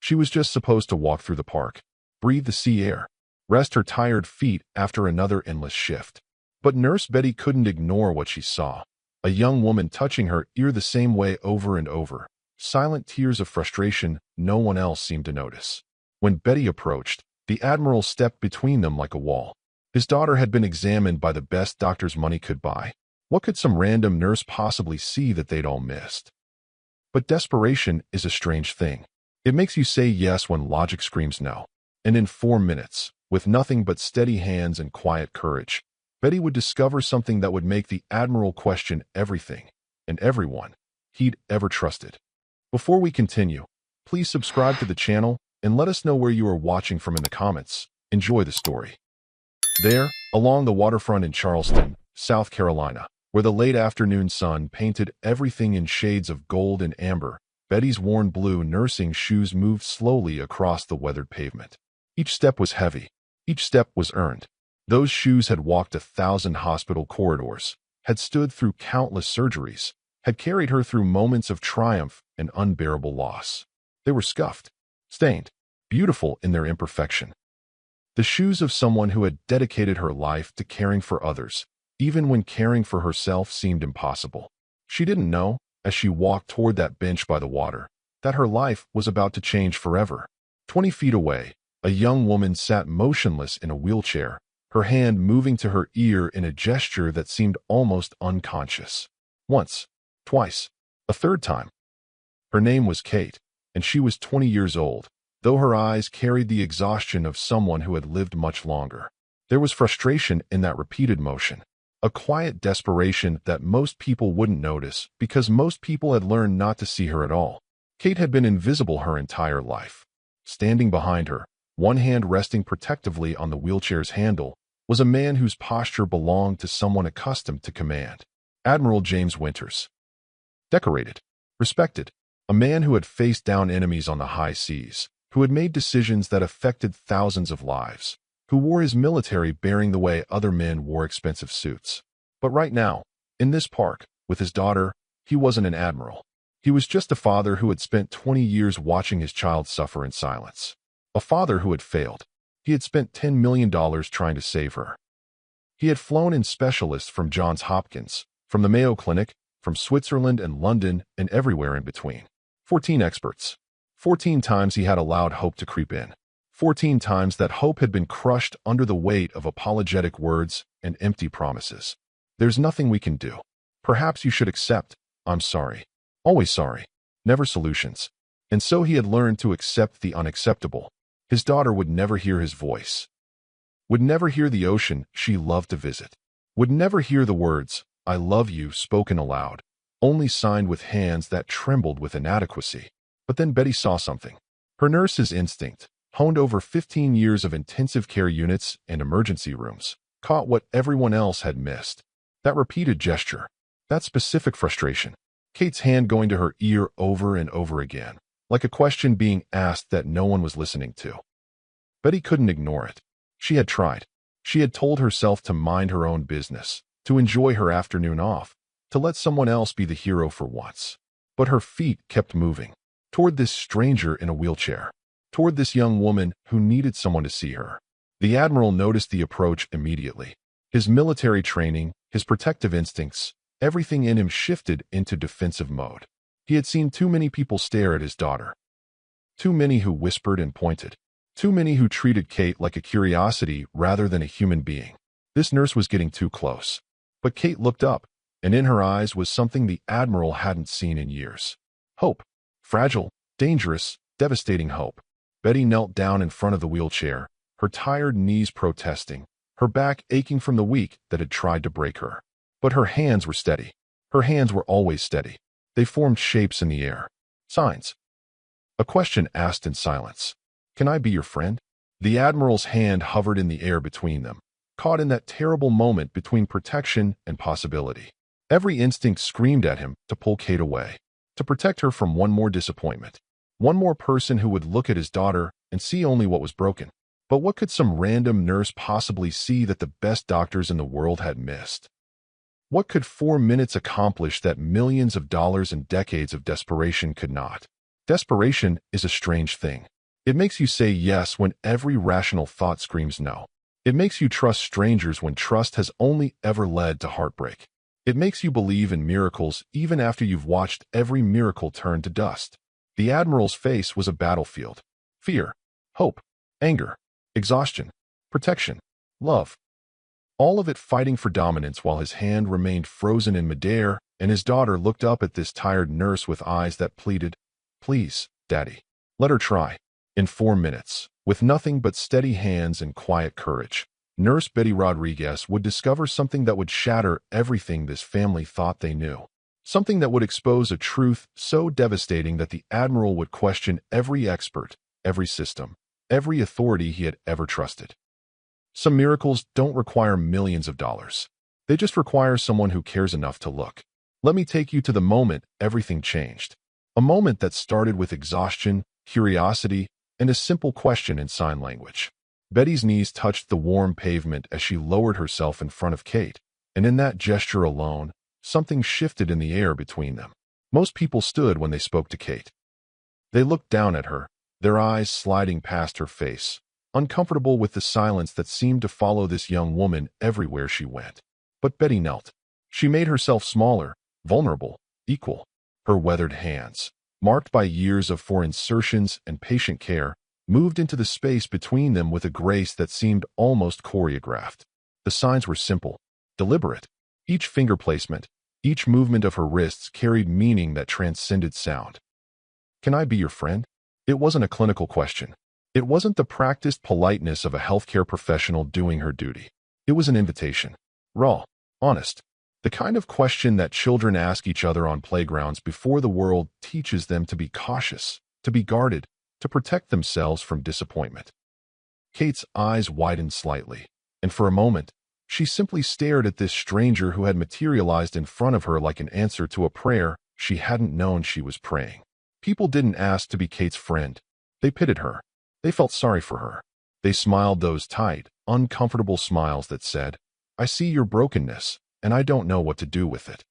She was just supposed to walk through the park, breathe the sea air, rest her tired feet after another endless shift. But Nurse Betty couldn't ignore what she saw. A young woman touching her ear the same way over and over. Silent tears of frustration no one else seemed to notice. When Betty approached, the Admiral stepped between them like a wall. His daughter had been examined by the best doctors money could buy. What could some random nurse possibly see that they'd all missed? But desperation is a strange thing. It makes you say yes when logic screams no. And in 4 minutes, with nothing but steady hands and quiet courage, Betty would discover something that would make the Admiral question everything and everyone he'd ever trusted. Before we continue, please subscribe to the channel and let us know where you are watching from in the comments. Enjoy the story. There, along the waterfront in Charleston, South Carolina, where the late afternoon sun painted everything in shades of gold and amber, Betty's worn blue nursing shoes moved slowly across the weathered pavement. Each step was heavy. Each step was earned. Those shoes had walked 1,000 hospital corridors, had stood through countless surgeries, had carried her through moments of triumph and unbearable loss. They were scuffed, stained, beautiful in their imperfection. The shoes of someone who had dedicated her life to caring for others, even when caring for herself seemed impossible. She didn't know, as she walked toward that bench by the water, that her life was about to change forever. 20 feet away, a young woman sat motionless in a wheelchair, her hand moving to her ear in a gesture that seemed almost unconscious. Once, twice, a third time. Her name was Kate, and she was 20 years old, though her eyes carried the exhaustion of someone who had lived much longer. There was frustration in that repeated motion, a quiet desperation that most people wouldn't notice because most people had learned not to see her at all. Kate had been invisible her entire life. Standing behind her, one hand resting protectively on the wheelchair's handle, was a man whose posture belonged to someone accustomed to command. Admiral James Winters. Decorated, respected, a man who had faced down enemies on the high seas, who had made decisions that affected thousands of lives, who wore his military bearing the way other men wore expensive suits. But right now, in this park, with his daughter, he wasn't an admiral. He was just a father who had spent 20 years watching his child suffer in silence. A father who had failed. He had spent $10 million trying to save her. He had flown in specialists from Johns Hopkins, from the Mayo Clinic, from Switzerland and London, and everywhere in between. 14 experts. 14 times he had allowed hope to creep in. 14 times that hope had been crushed under the weight of apologetic words and empty promises. There's nothing we can do. Perhaps you should accept, I'm sorry. Always sorry. Never solutions. And so he had learned to accept the unacceptable. His daughter would never hear his voice. Would never hear the ocean she loved to visit. Would never hear the words, I love you, spoken aloud, only signed with hands that trembled with inadequacy. But then Betty saw something. Her nurse's instinct, honed over 15 years of intensive care units and emergency rooms, caught what everyone else had missed. That repeated gesture. That specific frustration. Kate's hand going to her ear over and over again, like a question being asked that no one was listening to. Betty couldn't ignore it. She had tried. She had told herself to mind her own business, to enjoy her afternoon off, to let someone else be the hero for once. But her feet kept moving, toward this stranger in a wheelchair, toward this young woman who needed someone to see her. The Admiral noticed the approach immediately. His military training, his protective instincts, everything in him shifted into defensive mode. He had seen too many people stare at his daughter. Too many who whispered and pointed. Too many who treated Kate like a curiosity rather than a human being. This nurse was getting too close. But Kate looked up, and in her eyes was something the Admiral hadn't seen in years. Hope. Fragile, dangerous, devastating hope. Betty knelt down in front of the wheelchair, her tired knees protesting, her back aching from the week that had tried to break her. But her hands were steady. Her hands were always steady. They formed shapes in the air. Signs. A question asked in silence. Can I be your friend? The Admiral's hand hovered in the air between them, caught in that terrible moment between protection and possibility. Every instinct screamed at him to pull Kate away, to protect her from one more disappointment. One more person who would look at his daughter and see only what was broken. But what could some random nurse possibly see that the best doctors in the world had missed? What could 4 minutes accomplish that millions of dollars and decades of desperation could not? Desperation is a strange thing. It makes you say yes when every rational thought screams no. It makes you trust strangers when trust has only ever led to heartbreak. It makes you believe in miracles even after you've watched every miracle turn to dust. The Admiral's face was a battlefield. Fear, hope, anger, exhaustion, protection, love. All of it fighting for dominance while his hand remained frozen in midair, and his daughter looked up at this tired nurse with eyes that pleaded, "Please, Daddy, let her try." In 4 minutes, with nothing but steady hands and quiet courage, Nurse Betty Rodriguez would discover something that would shatter everything this family thought they knew. Something that would expose a truth so devastating that the Admiral would question every expert, every system, every authority he had ever trusted. Some miracles don't require millions of dollars. They just require someone who cares enough to look. Let me take you to the moment everything changed. A moment that started with exhaustion, curiosity, and a simple question in sign language. Betty's knees touched the warm pavement as she lowered herself in front of Kate, and in that gesture alone, something shifted in the air between them. Most people stood when they spoke to Kate. They looked down at her, their eyes sliding past her face, uncomfortable with the silence that seemed to follow this young woman everywhere she went. But Betty knelt. She made herself smaller, vulnerable, equal. Her weathered hands, marked by years of insertions and patient care, moved into the space between them with a grace that seemed almost choreographed. The signs were simple, deliberate. Each finger placement, each movement of her wrists carried meaning that transcended sound. "Can I be your friend?" It wasn't a clinical question. It wasn't the practiced politeness of a healthcare professional doing her duty. It was an invitation. Raw, honest. The kind of question that children ask each other on playgrounds before the world teaches them to be cautious, to be guarded, to protect themselves from disappointment. Kate's eyes widened slightly, and for a moment, she simply stared at this stranger who had materialized in front of her like an answer to a prayer she hadn't known she was praying. People didn't ask to be Kate's friend. They pitied her. They felt sorry for her. They smiled those tight, uncomfortable smiles that said, "I see your brokenness, and I don't know what to do with it."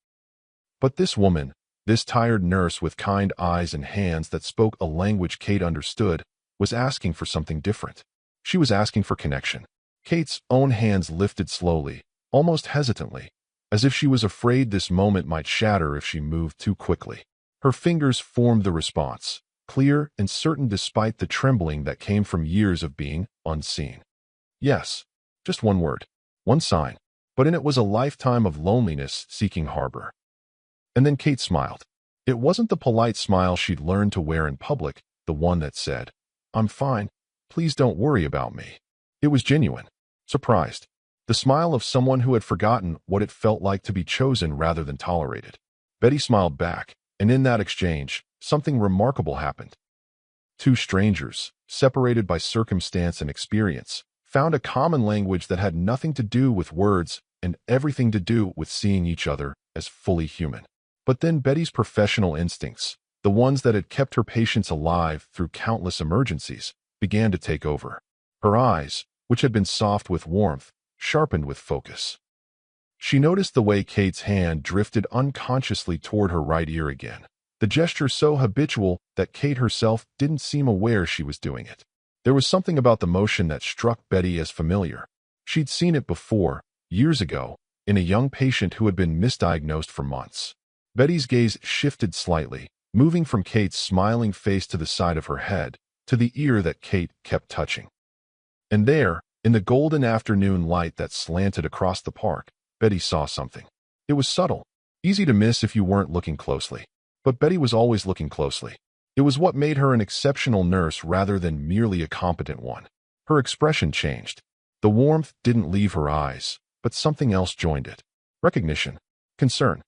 But this woman, this tired nurse with kind eyes and hands that spoke a language Kate understood, was asking for something different. She was asking for connection. Kate's own hands lifted slowly, almost hesitantly, as if she was afraid this moment might shatter if she moved too quickly. Her fingers formed the response, clear and certain despite the trembling that came from years of being unseen. Yes, just one word, one sign, but in it was a lifetime of loneliness seeking harbor. And then Kate smiled. It wasn't the polite smile she'd learned to wear in public, the one that said, "I'm fine, please don't worry about me." It was genuine, surprised, the smile of someone who had forgotten what it felt like to be chosen rather than tolerated. Betty smiled back, and in that exchange, something remarkable happened. Two strangers, separated by circumstance and experience, found a common language that had nothing to do with words and everything to do with seeing each other as fully human. But then Betty's professional instincts, the ones that had kept her patients alive through countless emergencies, began to take over. Her eyes, which had been soft with warmth, sharpened with focus. She noticed the way Kate's hand drifted unconsciously toward her right ear again, the gesture so habitual that Kate herself didn't seem aware she was doing it. There was something about the motion that struck Betty as familiar. She'd seen it before, years ago, in a young patient who had been misdiagnosed for months. Betty's gaze shifted slightly, moving from Kate's smiling face to the side of her head, to the ear that Kate kept touching. And there, in the golden afternoon light that slanted across the park, Betty saw something. It was subtle, easy to miss if you weren't looking closely. But Betty was always looking closely. It was what made her an exceptional nurse rather than merely a competent one. Her expression changed. The warmth didn't leave her eyes, but something else joined it. Recognition. Concern.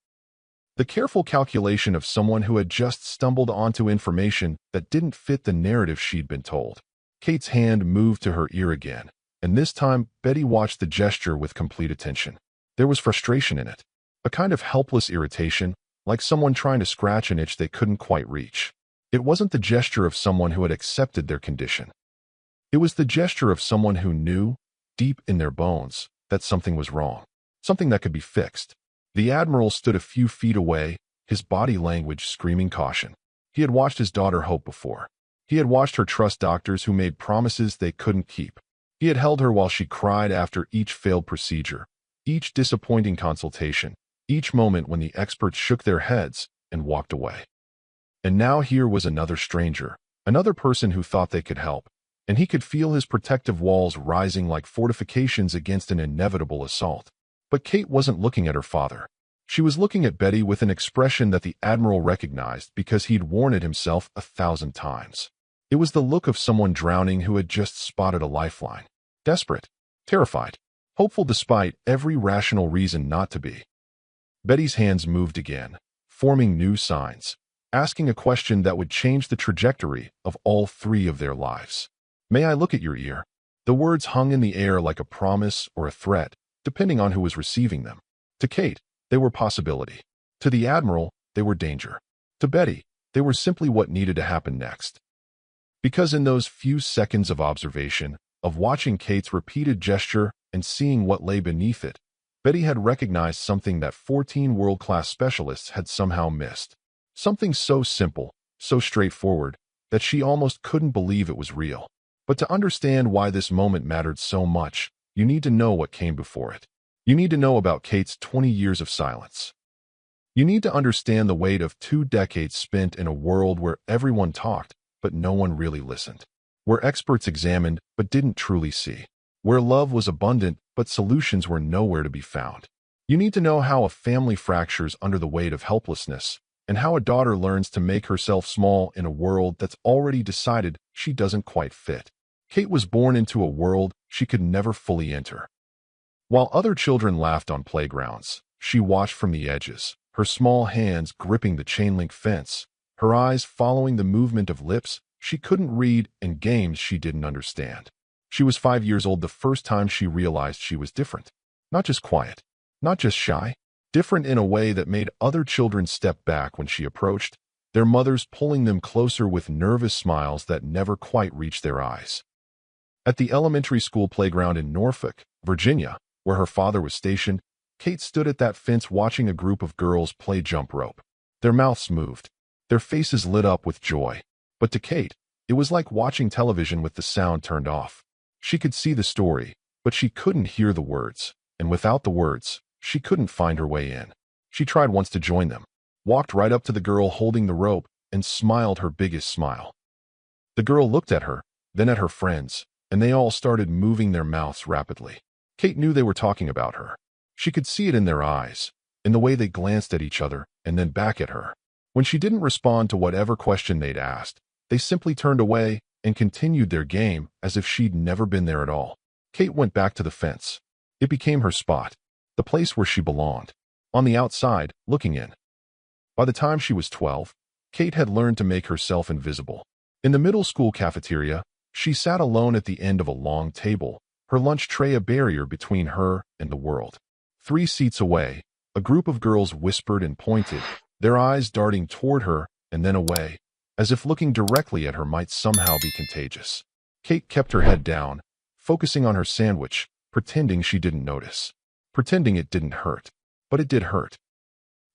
The careful calculation of someone who had just stumbled onto information that didn't fit the narrative she'd been told. Kate's hand moved to her ear again, and this time Betty watched the gesture with complete attention. There was frustration in it, a kind of helpless irritation, like someone trying to scratch an itch they couldn't quite reach. It wasn't the gesture of someone who had accepted their condition. It was the gesture of someone who knew, deep in their bones, that something was wrong, something that could be fixed. The Admiral stood a few feet away, his body language screaming caution. He had watched his daughter Hope before. He had watched her trust doctors who made promises they couldn't keep. He had held her while she cried after each failed procedure, each disappointing consultation, each moment when the experts shook their heads and walked away. And now here was another stranger, another person who thought they could help, and he could feel his protective walls rising like fortifications against an inevitable assault. But Kate wasn't looking at her father. She was looking at Betty with an expression that the Admiral recognized because he'd worn it himself 1,000 times. It was the look of someone drowning who had just spotted a lifeline. Desperate, terrified, hopeful despite every rational reason not to be. Betty's hands moved again, forming new signs, asking a question that would change the trajectory of all three of their lives. "May I look at your ear?" The words hung in the air like a promise or a threat, depending on who was receiving them. To Kate, they were possibility. To the Admiral, they were danger. To Betty, they were simply what needed to happen next. Because in those few seconds of observation, of watching Kate's repeated gesture and seeing what lay beneath it, Betty had recognized something that 14 world-class specialists had somehow missed. Something so simple, so straightforward, that she almost couldn't believe it was real. But to understand why this moment mattered so much, you need to know what came before it. You need to know about Kate's 20 years of silence. You need to understand the weight of 2 decades spent in a world where everyone talked, but no one really listened. Where experts examined, but didn't truly see. Where love was abundant, but solutions were nowhere to be found. You need to know how a family fractures under the weight of helplessness, and how a daughter learns to make herself small in a world that's already decided she doesn't quite fit. Kate was born into a world she could never fully enter. While other children laughed on playgrounds, she watched from the edges, her small hands gripping the chain-link fence, her eyes following the movement of lips she couldn't read and games she didn't understand. She was 5 years old the first time she realized she was different. Not just quiet, not just shy, different in a way that made other children step back when she approached, their mothers pulling them closer with nervous smiles that never quite reached their eyes. At the elementary school playground in Norfolk, Virginia, where her father was stationed, Kate stood at that fence watching a group of girls play jump rope. Their mouths moved, their faces lit up with joy. But to Kate, it was like watching television with the sound turned off. She could see the story, but she couldn't hear the words, and without the words, she couldn't find her way in. She tried once to join them, walked right up to the girl holding the rope, and smiled her biggest smile. The girl looked at her, then at her friends, and they all started moving their mouths rapidly. Kate knew they were talking about her. She could see it in their eyes, in the way they glanced at each other and then back at her. When she didn't respond to whatever question they'd asked, they simply turned away and continued their game as if she'd never been there at all. Kate went back to the fence. It became her spot, the place where she belonged, on the outside, looking in. By the time she was 12, Kate had learned to make herself invisible. In the middle school cafeteria, she sat alone at the end of a long table, her lunch tray a barrier between her and the world. 3 seats away, a group of girls whispered and pointed, their eyes darting toward her and then away, as if looking directly at her might somehow be contagious. Kate kept her head down, focusing on her sandwich, pretending she didn't notice. Pretending it didn't hurt. But it did hurt.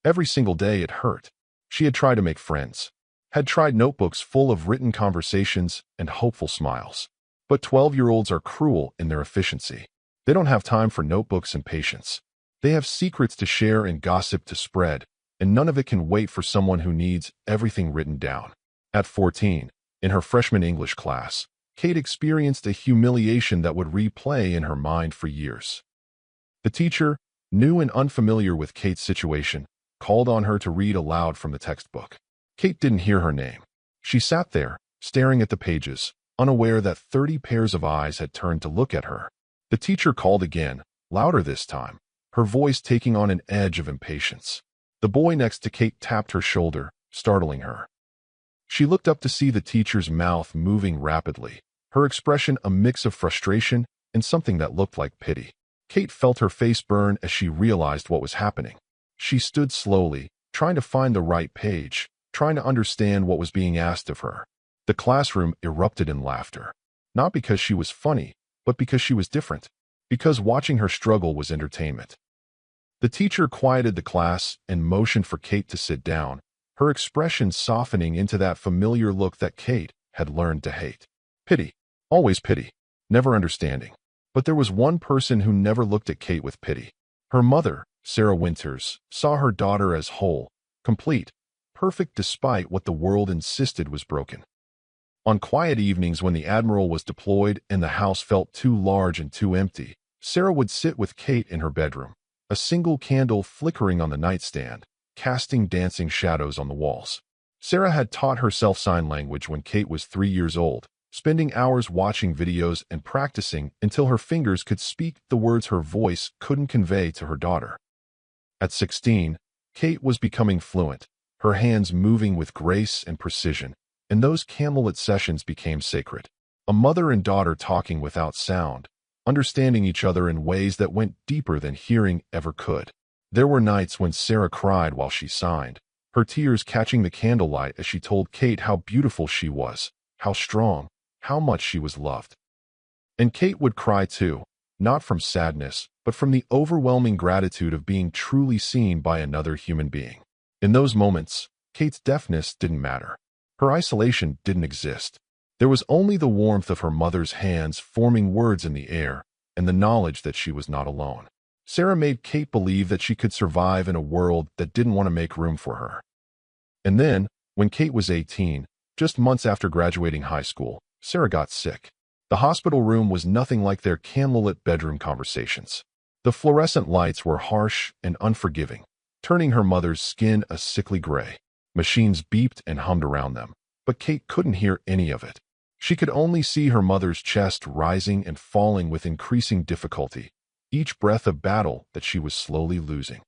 Every single day it hurt. She had tried to make friends, had tried notebooks full of written conversations and hopeful smiles. But 12-year-olds are cruel in their efficiency. They don't have time for notebooks and patience. They have secrets to share and gossip to spread, and none of it can wait for someone who needs everything written down. At 14, in her freshman English class, Kate experienced a humiliation that would replay in her mind for years. The teacher, new and unfamiliar with Kate's situation, called on her to read aloud from the textbook. Kate didn't hear her name. She sat there, staring at the pages, unaware that 30 pairs of eyes had turned to look at her. The teacher called again, louder this time, her voice taking on an edge of impatience. The boy next to Kate tapped her shoulder, startling her. She looked up to see the teacher's mouth moving rapidly, her expression a mix of frustration and something that looked like pity. Kate felt her face burn as she realized what was happening. She stood slowly, trying to find the right page, trying to understand what was being asked of her. The classroom erupted in laughter. Not because she was funny, but because she was different. Because watching her struggle was entertainment. The teacher quieted the class and motioned for Kate to sit down, her expression softening into that familiar look that Kate had learned to hate. Pity. Always pity. Never understanding. But there was one person who never looked at Kate with pity. Her mother, Sarah Winters, saw her daughter as whole, complete, perfect despite what the world insisted was broken. On quiet evenings when the Admiral was deployed and the house felt too large and too empty, Sarah would sit with Kate in her bedroom, a single candle flickering on the nightstand, casting dancing shadows on the walls. Sarah had taught herself sign language when Kate was 3 years old, spending hours watching videos and practicing until her fingers could speak the words her voice couldn't convey to her daughter. At 16, Kate was becoming fluent, her hands moving with grace and precision, and those candlelit sessions became sacred. A mother and daughter talking without sound, understanding each other in ways that went deeper than hearing ever could. There were nights when Sarah cried while she signed, her tears catching the candlelight as she told Kate how beautiful she was, how strong, how much she was loved. And Kate would cry too, not from sadness, but from the overwhelming gratitude of being truly seen by another human being. In those moments, Kate's deafness didn't matter. Her isolation didn't exist. There was only the warmth of her mother's hands forming words in the air and the knowledge that she was not alone. Sarah made Kate believe that she could survive in a world that didn't want to make room for her. And then, when Kate was 18, just months after graduating high school, Sarah got sick. The hospital room was nothing like their candlelit bedroom conversations. The fluorescent lights were harsh and unforgiving, turning her mother's skin a sickly gray. Machines beeped and hummed around them, but Kate couldn't hear any of it. She could only see her mother's chest rising and falling with increasing difficulty, each breath a battle that she was slowly losing.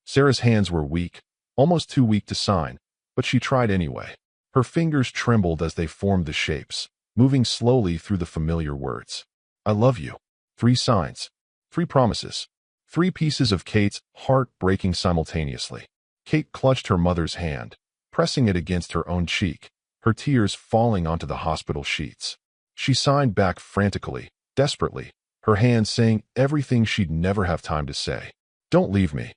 Sarah's hands were weak, almost too weak to sign, but she tried anyway. Her fingers trembled as they formed the shapes, moving slowly through the familiar words. I love you. 3 signs. 3 promises. 3 pieces of Kate's heart breaking simultaneously. Kate clutched her mother's hand, pressing it against her own cheek, her tears falling onto the hospital sheets. She signed back frantically, desperately, her hands saying everything she'd never have time to say. Don't leave me.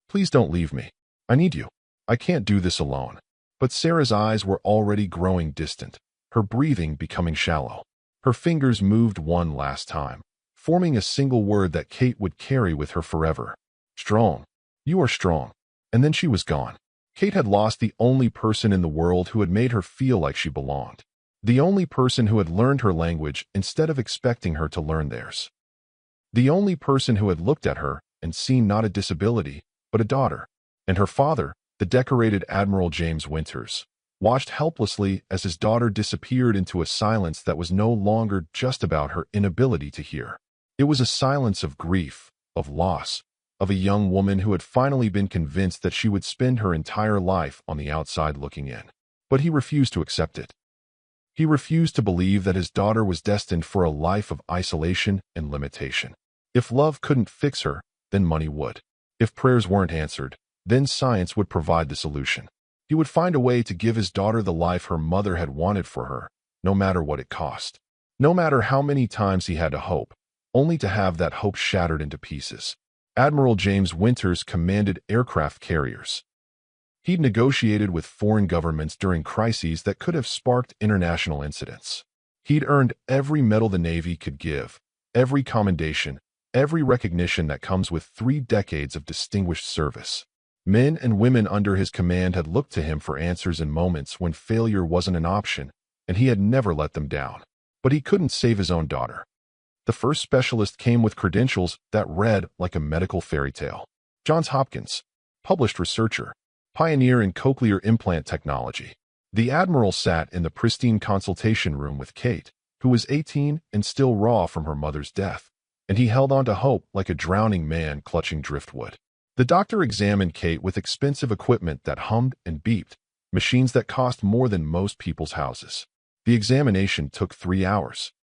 Please don't leave me. I need you. I can't do this alone. But Sarah's eyes were already growing distant, her breathing becoming shallow. Her fingers moved one last time, forming a single word that Kate would carry with her forever. Strong. You are strong. And then she was gone. Kate had lost the only person in the world who had made her feel like she belonged. The only person who had learned her language instead of expecting her to learn theirs. The only person who had looked at her and seen not a disability, but a daughter. And her father, the decorated Admiral James Winters, watched helplessly as his daughter disappeared into a silence that was no longer just about her inability to hear. It was a silence of grief, of loss, of a young woman who had finally been convinced that she would spend her entire life on the outside looking in. But he refused to accept it. He refused to believe that his daughter was destined for a life of isolation and limitation. If love couldn't fix her, then money would. If prayers weren't answered, then science would provide the solution. He would find a way to give his daughter the life her mother had wanted for her, no matter what it cost. No matter how many times he had to hope, only to have that hope shattered into pieces. Admiral James Winters commanded aircraft carriers. He'd negotiated with foreign governments during crises that could have sparked international incidents. He'd earned every medal the Navy could give, every commendation, every recognition that comes with 3 decades of distinguished service. Men and women under his command had looked to him for answers in moments when failure wasn't an option, and he had never let them down. But he couldn't save his own daughter. The first specialist came with credentials that read like a medical fairy tale. Johns Hopkins, published researcher, pioneer in cochlear implant technology. The Admiral sat in the pristine consultation room with Kate, who was 18 and still raw from her mother's death, and he held on to hope like a drowning man clutching driftwood. The doctor examined Kate with expensive equipment that hummed and beeped, machines that cost more than most people's houses. The examination took 3 hours.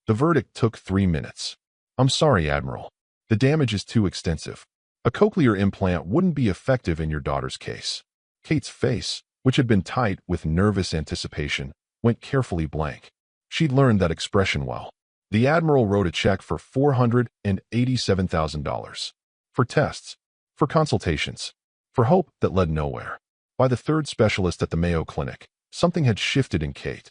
The verdict took 3 minutes. I'm sorry, Admiral. The damage is too extensive. A cochlear implant wouldn't be effective in your daughter's case. Kate's face, which had been tight with nervous anticipation, went carefully blank. She'd learned that expression well. The Admiral wrote a check for $487,000. For tests, for consultations, for hope that led nowhere. By the 3rd specialist at the Mayo Clinic, something had shifted in Kate.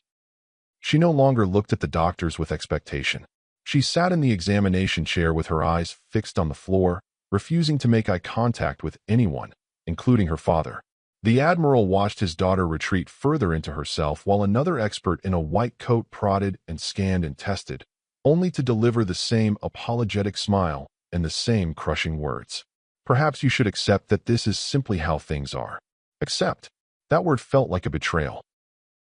She no longer looked at the doctors with expectation. She sat in the examination chair with her eyes fixed on the floor, refusing to make eye contact with anyone, including her father. The Admiral watched his daughter retreat further into herself while another expert in a white coat prodded and scanned and tested, only to deliver the same apologetic smile and the same crushing words. Perhaps you should accept that this is simply how things are. Accept. That word felt like a betrayal.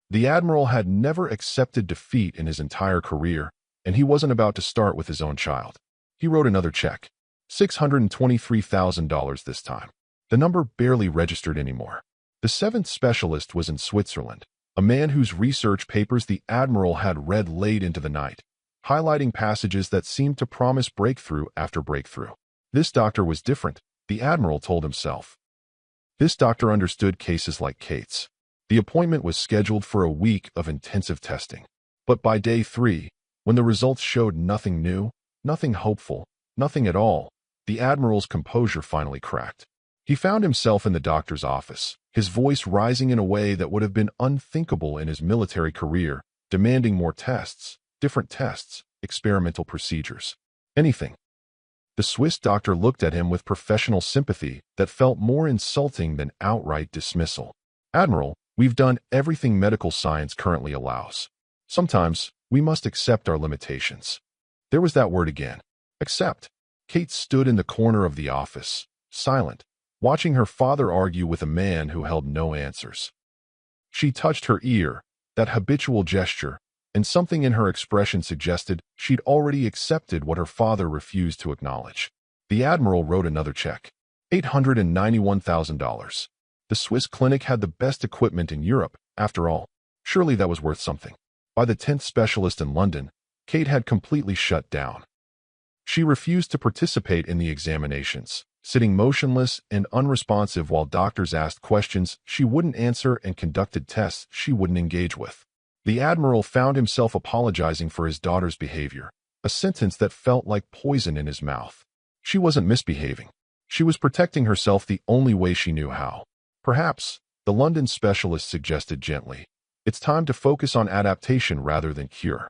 The Admiral had never accepted defeat in his entire career, and he wasn't about to start with his own child. He wrote another check. $623,000 this time. The number barely registered anymore. The seventh specialist was in Switzerland, a man whose research papers the Admiral had read late into the night, highlighting passages that seemed to promise breakthrough after breakthrough. This doctor was different, the Admiral told himself. This doctor understood cases like Kate's. The appointment was scheduled for a week of intensive testing. But by day 3, when the results showed nothing new, nothing hopeful, nothing at all, the Admiral's composure finally cracked. He found himself in the doctor's office, his voice rising in a way that would have been unthinkable in his military career, demanding more tests, different tests, experimental procedures. Anything. The Swiss doctor looked at him with professional sympathy that felt more insulting than outright dismissal. Admiral, we've done everything medical science currently allows. Sometimes, we must accept our limitations. There was that word again. Accept. Kate stood in the corner of the office, silent, watching her father argue with a man who held no answers. She touched her ear, that habitual gesture, and something in her expression suggested she'd already accepted what her father refused to acknowledge. The Admiral wrote another check. $891,000. The Swiss clinic had the best equipment in Europe, after all. Surely that was worth something. By the 10th specialist in London, Kate had completely shut down. She refused to participate in the examinations, sitting motionless and unresponsive while doctors asked questions she wouldn't answer and conducted tests she wouldn't engage with. The Admiral found himself apologizing for his daughter's behavior, a sentence that felt like poison in his mouth. She wasn't misbehaving. She was protecting herself the only way she knew how. Perhaps, the London specialist suggested gently, it's time to focus on adaptation rather than cure.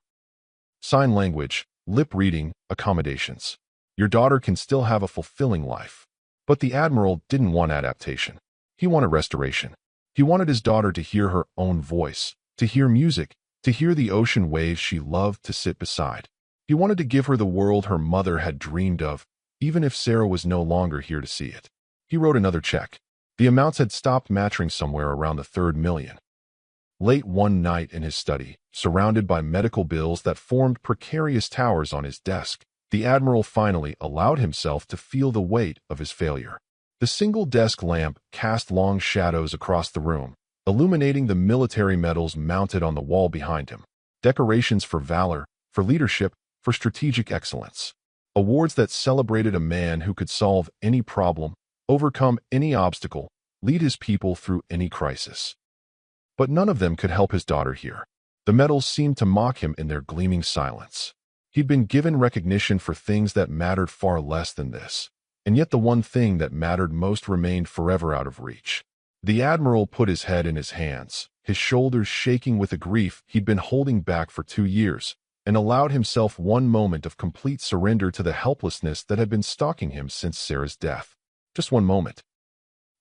Sign language, lip reading, accommodations. Your daughter can still have a fulfilling life. But the Admiral didn't want adaptation. He wanted restoration. He wanted his daughter to hear her own voice, to hear music, to hear the ocean waves she loved to sit beside. He wanted to give her the world her mother had dreamed of, even if Sarah was no longer here to see it. He wrote another check. The amounts had stopped matching somewhere around the third million. Late one night in his study, surrounded by medical bills that formed precarious towers on his desk, the Admiral finally allowed himself to feel the weight of his failure. The single desk lamp cast long shadows across the room, illuminating the military medals mounted on the wall behind him. Decorations for valor, for leadership, for strategic excellence. Awards that celebrated a man who could solve any problem, overcome any obstacle, lead his people through any crisis. But none of them could help his daughter here. The medals seemed to mock him in their gleaming silence. He'd been given recognition for things that mattered far less than this, and yet the one thing that mattered most remained forever out of reach. The Admiral put his head in his hands, his shoulders shaking with a grief he'd been holding back for 2 years, and allowed himself one moment of complete surrender to the helplessness that had been stalking him since Sarah's death. Just one moment.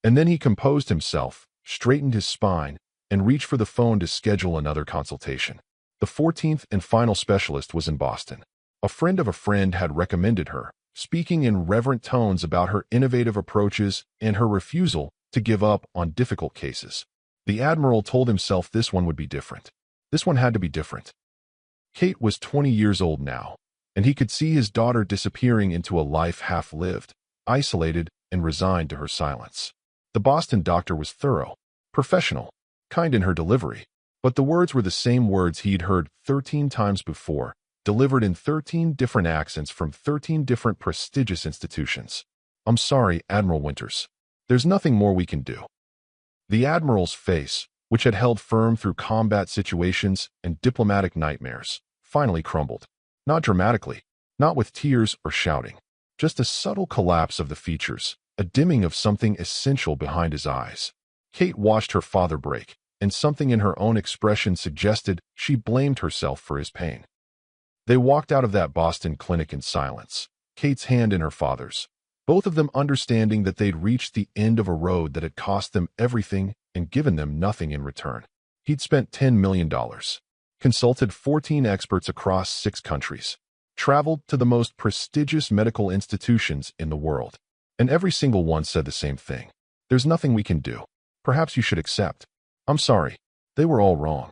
And then he composed himself, straightened his spine, and reached for the phone to schedule another consultation. The 14th and final specialist was in Boston. A friend of a friend had recommended her, speaking in reverent tones about her innovative approaches and her refusal to give up on difficult cases. The Admiral told himself this one would be different. This one had to be different. Kate was 20 years old now, and he could see his daughter disappearing into a life half-lived, isolated, and resigned to her silence. The Boston doctor was thorough, professional, kind in her delivery, but the words were the same words he'd heard 13 times before, delivered in 13 different accents from 13 different prestigious institutions. I'm sorry, Admiral Winters. There's nothing more we can do. The Admiral's face, which had held firm through combat situations and diplomatic nightmares, finally crumbled. Not dramatically, not with tears or shouting, just a subtle collapse of the features, a dimming of something essential behind his eyes. Kate watched her father break, and something in her own expression suggested she blamed herself for his pain. They walked out of that Boston clinic in silence, Kate's hand in her father's, both of them understanding that they'd reached the end of a road that had cost them everything and given them nothing in return. He'd spent $10 million, consulted 14 experts across 6 countries, traveled to the most prestigious medical institutions in the world, and every single one said the same thing. There's nothing we can do. Perhaps you should accept. I'm sorry. They were all wrong.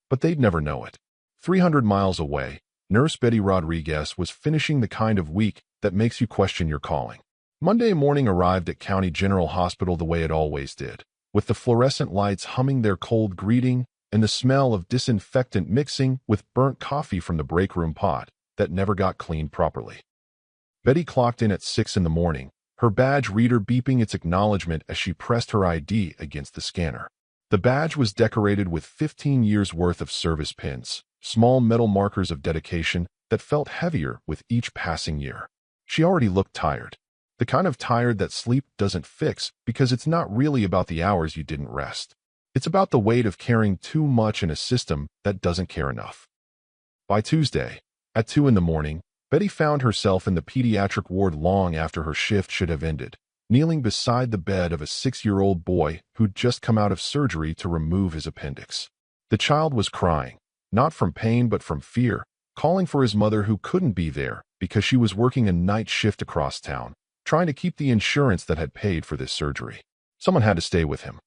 But they'd never know it. 300 miles away, Nurse Betty Rodriguez was finishing the kind of week that makes you question your calling. Monday morning arrived at County General Hospital the way it always did, with the fluorescent lights humming their cold greeting and the smell of disinfectant mixing with burnt coffee from the break room pot that never got cleaned properly. Betty clocked in at 6 in the morning, her badge reader beeping its acknowledgement as she pressed her ID against the scanner. The badge was decorated with 15 years' worth of service pins, small metal markers of dedication that felt heavier with each passing year. She already looked tired. The kind of tired that sleep doesn't fix because it's not really about the hours you didn't rest. It's about the weight of caring too much in a system that doesn't care enough. By Tuesday, at 2 in the morning, Betty found herself in the pediatric ward long after her shift should have ended, kneeling beside the bed of a 6-year-old boy who'd just come out of surgery to remove his appendix. The child was crying, not from pain but from fear, calling for his mother who couldn't be there because she was working a night shift across town, trying to keep the insurance that had paid for this surgery. Someone had to stay with him.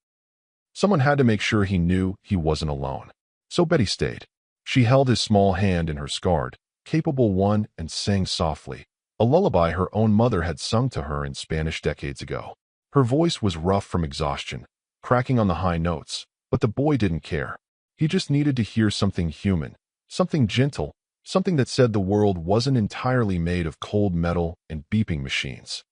Someone had to make sure he knew he wasn't alone. So Betty stayed. She held his small hand in her scarred, capable one and sang softly, a lullaby her own mother had sung to her in Spanish decades ago. Her voice was rough from exhaustion, cracking on the high notes, but the boy didn't care. He just needed to hear something human, something gentle, something that said the world wasn't entirely made of cold metal and beeping machines.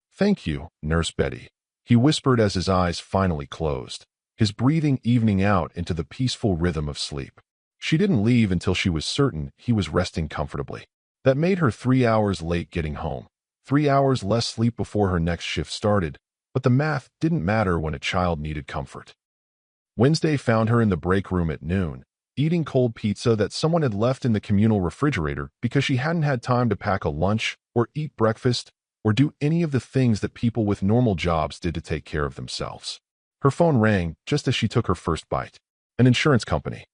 "Thank you, Nurse Betty," he whispered as his eyes finally closed, his breathing evening out into the peaceful rhythm of sleep. She didn't leave until she was certain he was resting comfortably. That made her 3 hours late getting home, 3 hours less sleep before her next shift started, but the math didn't matter when a child needed comfort. Wednesday found her in the break room at noon, eating cold pizza that someone had left in the communal refrigerator because she hadn't had time to pack a lunch or eat breakfast or do any of the things that people with normal jobs did to take care of themselves. Her phone rang just as she took her first bite. An insurance company.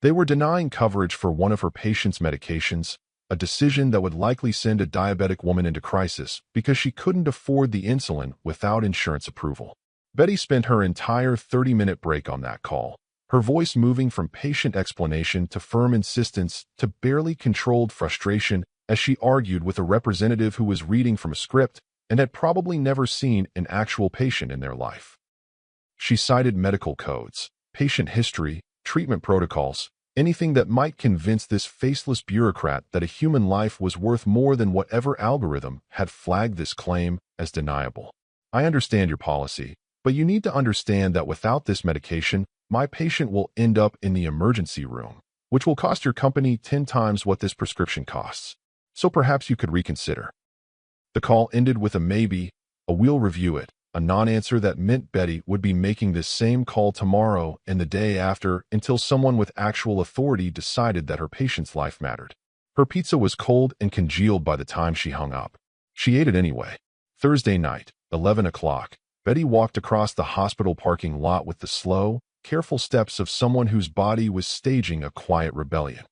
They were denying coverage for one of her patient's medications, a decision that would likely send a diabetic woman into crisis because she couldn't afford the insulin without insurance approval. Betty spent her entire 30-minute break on that call, her voice moving from patient explanation to firm insistence to barely controlled frustration as she argued with a representative who was reading from a script and had probably never seen an actual patient in their life. She cited medical codes, patient history, treatment protocols, anything that might convince this faceless bureaucrat that a human life was worth more than whatever algorithm had flagged this claim as deniable. "I understand your policy, but you need to understand that without this medication, my patient will end up in the emergency room, which will cost your company 10 times what this prescription costs. So perhaps you could reconsider." The call ended with a maybe, a "we'll review it," a non-answer that meant Betty would be making this same call tomorrow and the day after until someone with actual authority decided that her patient's life mattered. Her pizza was cold and congealed by the time she hung up. She ate it anyway. Thursday night, 11 o'clock, Betty walked across the hospital parking lot with the slow, careful steps of someone whose body was staging a quiet rebellion.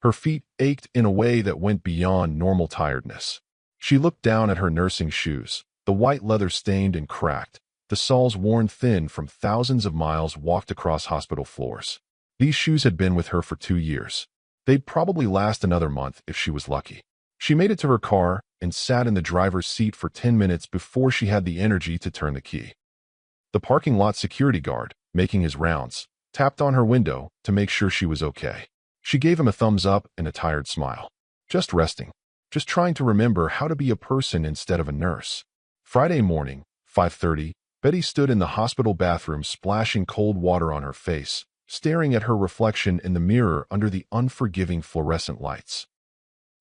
Her feet ached in a way that went beyond normal tiredness. She looked down at her nursing shoes, the white leather stained and cracked, the soles worn thin from thousands of miles walked across hospital floors. These shoes had been with her for 2 years. They'd probably last another month if she was lucky. She made it to her car and sat in the driver's seat for 10 minutes before she had the energy to turn the key. The parking lot security guard, making his rounds, tapped on her window to make sure she was okay. She gave him a thumbs up and a tired smile. Just resting. Just trying to remember how to be a person instead of a nurse. Friday morning, 5:30, Betty stood in the hospital bathroom splashing cold water on her face, staring at her reflection in the mirror under the unforgiving fluorescent lights.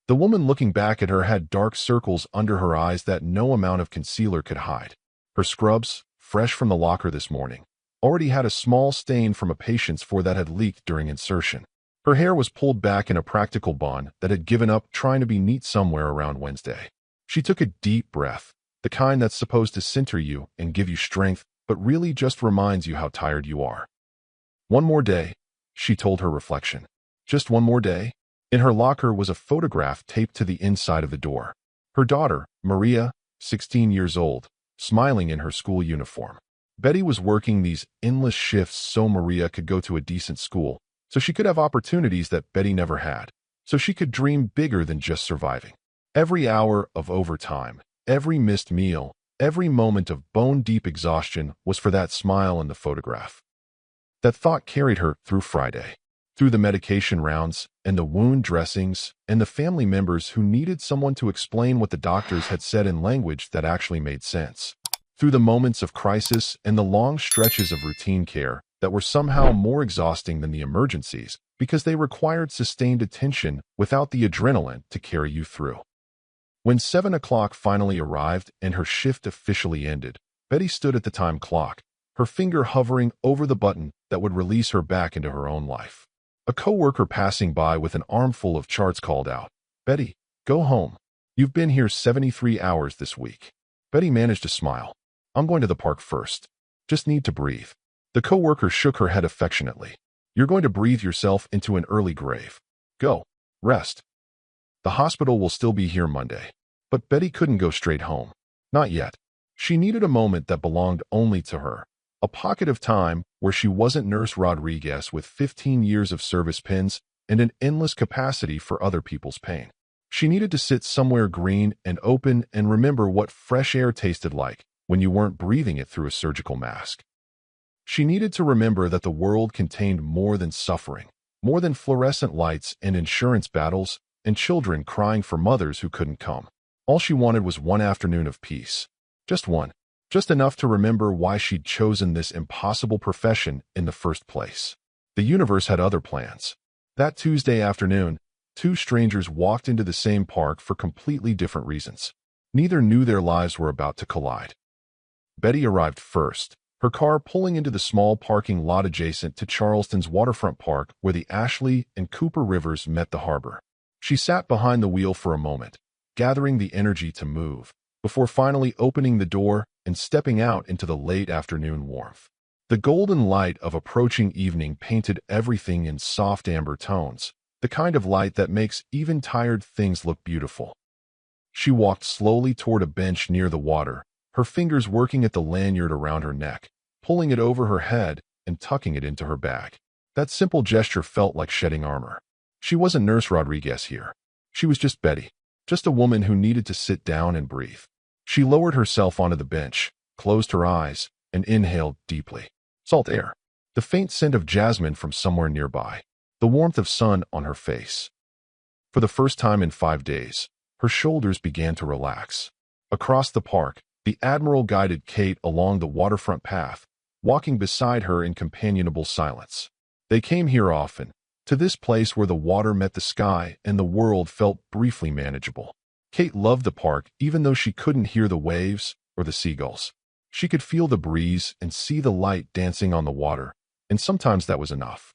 The woman looking back at her had dark circles under her eyes that no amount of concealer could hide. Her scrubs, fresh from the locker this morning, already had a small stain from a patient's for that had leaked during insertion. Her hair was pulled back in a practical bun that had given up trying to be neat somewhere around Wednesday. She took a deep breath, the kind that's supposed to center you and give you strength, but really just reminds you how tired you are. One more day, she told her reflection. Just one more day? In her locker was a photograph taped to the inside of the door. Her daughter, Maria, 16 years old, smiling in her school uniform. Betty was working these endless shifts so Maria could go to a decent school, so she could have opportunities that Betty never had, so she could dream bigger than just surviving. Every hour of overtime, every missed meal, every moment of bone-deep exhaustion was for that smile in the photograph. That thought carried her through Friday, through the medication rounds and the wound dressings and the family members who needed someone to explain what the doctors had said in language that actually made sense, through the moments of crisis and the long stretches of routine care that were somehow more exhausting than the emergencies because they required sustained attention without the adrenaline to carry you through. When 7 o'clock finally arrived and her shift officially ended, Betty stood at the time clock, her finger hovering over the button that would release her back into her own life. A coworker passing by with an armful of charts called out, "Betty, go home. You've been here 73 hours this week." Betty managed to smile. "I'm going to the park first. Just need to breathe." The coworker shook her head affectionately. "You're going to breathe yourself into an early grave. Go. Rest. The hospital will still be here Monday." But Betty couldn't go straight home. Not yet. She needed a moment that belonged only to her. A pocket of time where she wasn't Nurse Rodriguez with 15 years of service pins and an endless capacity for other people's pain. She needed to sit somewhere green and open and remember what fresh air tasted like when you weren't breathing it through a surgical mask. She needed to remember that the world contained more than suffering, more than fluorescent lights and insurance battles and children crying for mothers who couldn't come. All she wanted was one afternoon of peace. Just one. Just enough to remember why she'd chosen this impossible profession in the first place. The universe had other plans. That Tuesday afternoon, two strangers walked into the same park for completely different reasons. Neither knew their lives were about to collide. Betty arrived first, her car pulling into the small parking lot adjacent to Charleston's waterfront park where the Ashley and Cooper rivers met the harbor. She sat behind the wheel for a moment, gathering the energy to move, before finally opening the door and stepping out into the late afternoon warmth. The golden light of approaching evening painted everything in soft amber tones, the kind of light that makes even tired things look beautiful. She walked slowly toward a bench near the water, her fingers working at the lanyard around her neck, pulling it over her head and tucking it into her bag. That simple gesture felt like shedding armor. She wasn't Nurse Rodriguez here. She was just Betty, just a woman who needed to sit down and breathe. She lowered herself onto the bench, closed her eyes, and inhaled deeply. Salt air. The faint scent of jasmine from somewhere nearby. The warmth of sun on her face. For the first time in 5 days, her shoulders began to relax. Across the park, the Admiral guided Kate along the waterfront path, walking beside her in companionable silence. They came here often, to this place where the water met the sky and the world felt briefly manageable. Kate loved the park even though she couldn't hear the waves or the seagulls. She could feel the breeze and see the light dancing on the water, and sometimes that was enough.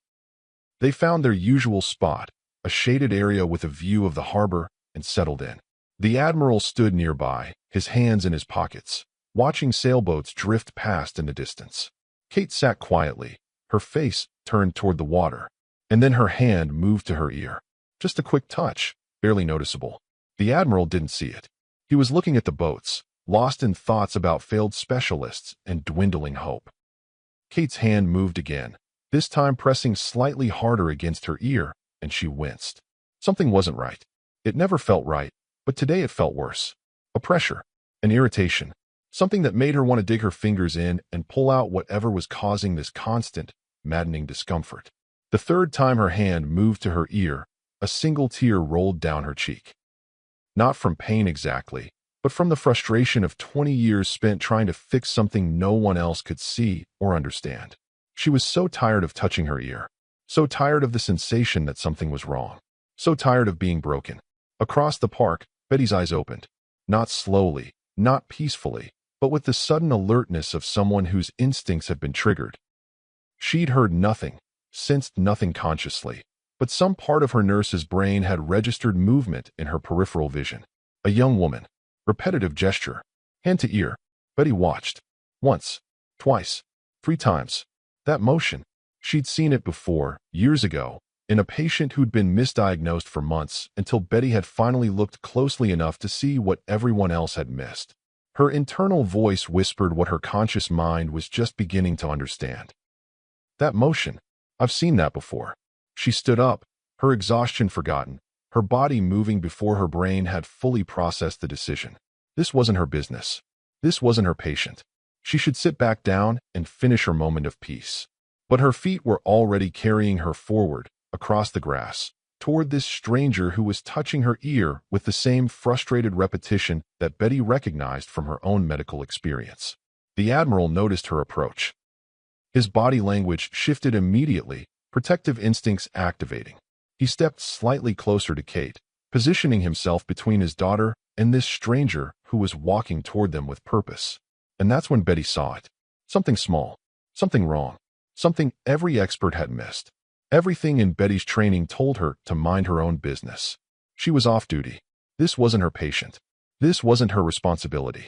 They found their usual spot, a shaded area with a view of the harbor, and settled in. The Admiral stood nearby, his hands in his pockets, watching sailboats drift past in the distance. Kate sat quietly, her face turned toward the water, and then her hand moved to her ear. Just a quick touch, barely noticeable. The Admiral didn't see it. He was looking at the boats, lost in thoughts about failed specialists and dwindling hope. Kate's hand moved again, this time pressing slightly harder against her ear, and she winced. Something wasn't right. It never felt right, but today it felt worse. A pressure, an irritation, something that made her want to dig her fingers in and pull out whatever was causing this constant, maddening discomfort. The third time her hand moved to her ear, a single tear rolled down her cheek. Not from pain exactly, but from the frustration of 20 years spent trying to fix something no one else could see or understand. She was so tired of touching her ear, so tired of the sensation that something was wrong, so tired of being broken. Across the park, Betty's eyes opened. Not slowly, not peacefully, but with the sudden alertness of someone whose instincts have been triggered. She'd heard nothing, sensed nothing consciously, but some part of her nurse's brain had registered movement in her peripheral vision. A young woman. Repetitive gesture. Hand to ear. Betty watched. Once. Twice. 3 times. That motion. She'd seen it before, years ago, in a patient who'd been misdiagnosed for months until Betty had finally looked closely enough to see what everyone else had missed. Her internal voice whispered what her conscious mind was just beginning to understand. That motion. I've seen that before. She stood up, her exhaustion forgotten, her body moving before her brain had fully processed the decision. This wasn't her business. This wasn't her patient. She should sit back down and finish her moment of peace. But her feet were already carrying her forward, across the grass, toward this stranger who was touching her ear with the same frustrated repetition that Betty recognized from her own medical experience. The Admiral noticed her approach. His body language shifted immediately, protective instincts activating. He stepped slightly closer to Kate, positioning himself between his daughter and this stranger who was walking toward them with purpose. And that's when Betty saw it. Something small. Something wrong. Something every expert had missed. Everything in Betty's training told her to mind her own business. She was off duty. This wasn't her patient. This wasn't her responsibility.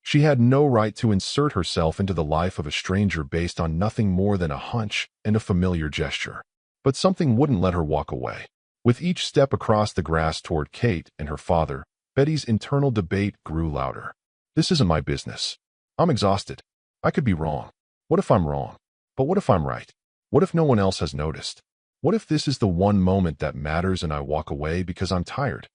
She had no right to insert herself into the life of a stranger based on nothing more than a hunch and a familiar gesture. But something wouldn't let her walk away. With each step across the grass toward Kate and her father, Betty's internal debate grew louder. This isn't my business. I'm exhausted. I could be wrong. What if I'm wrong? But what if I'm right? What if no one else has noticed? What if this is the one moment that matters and I walk away because I'm tired?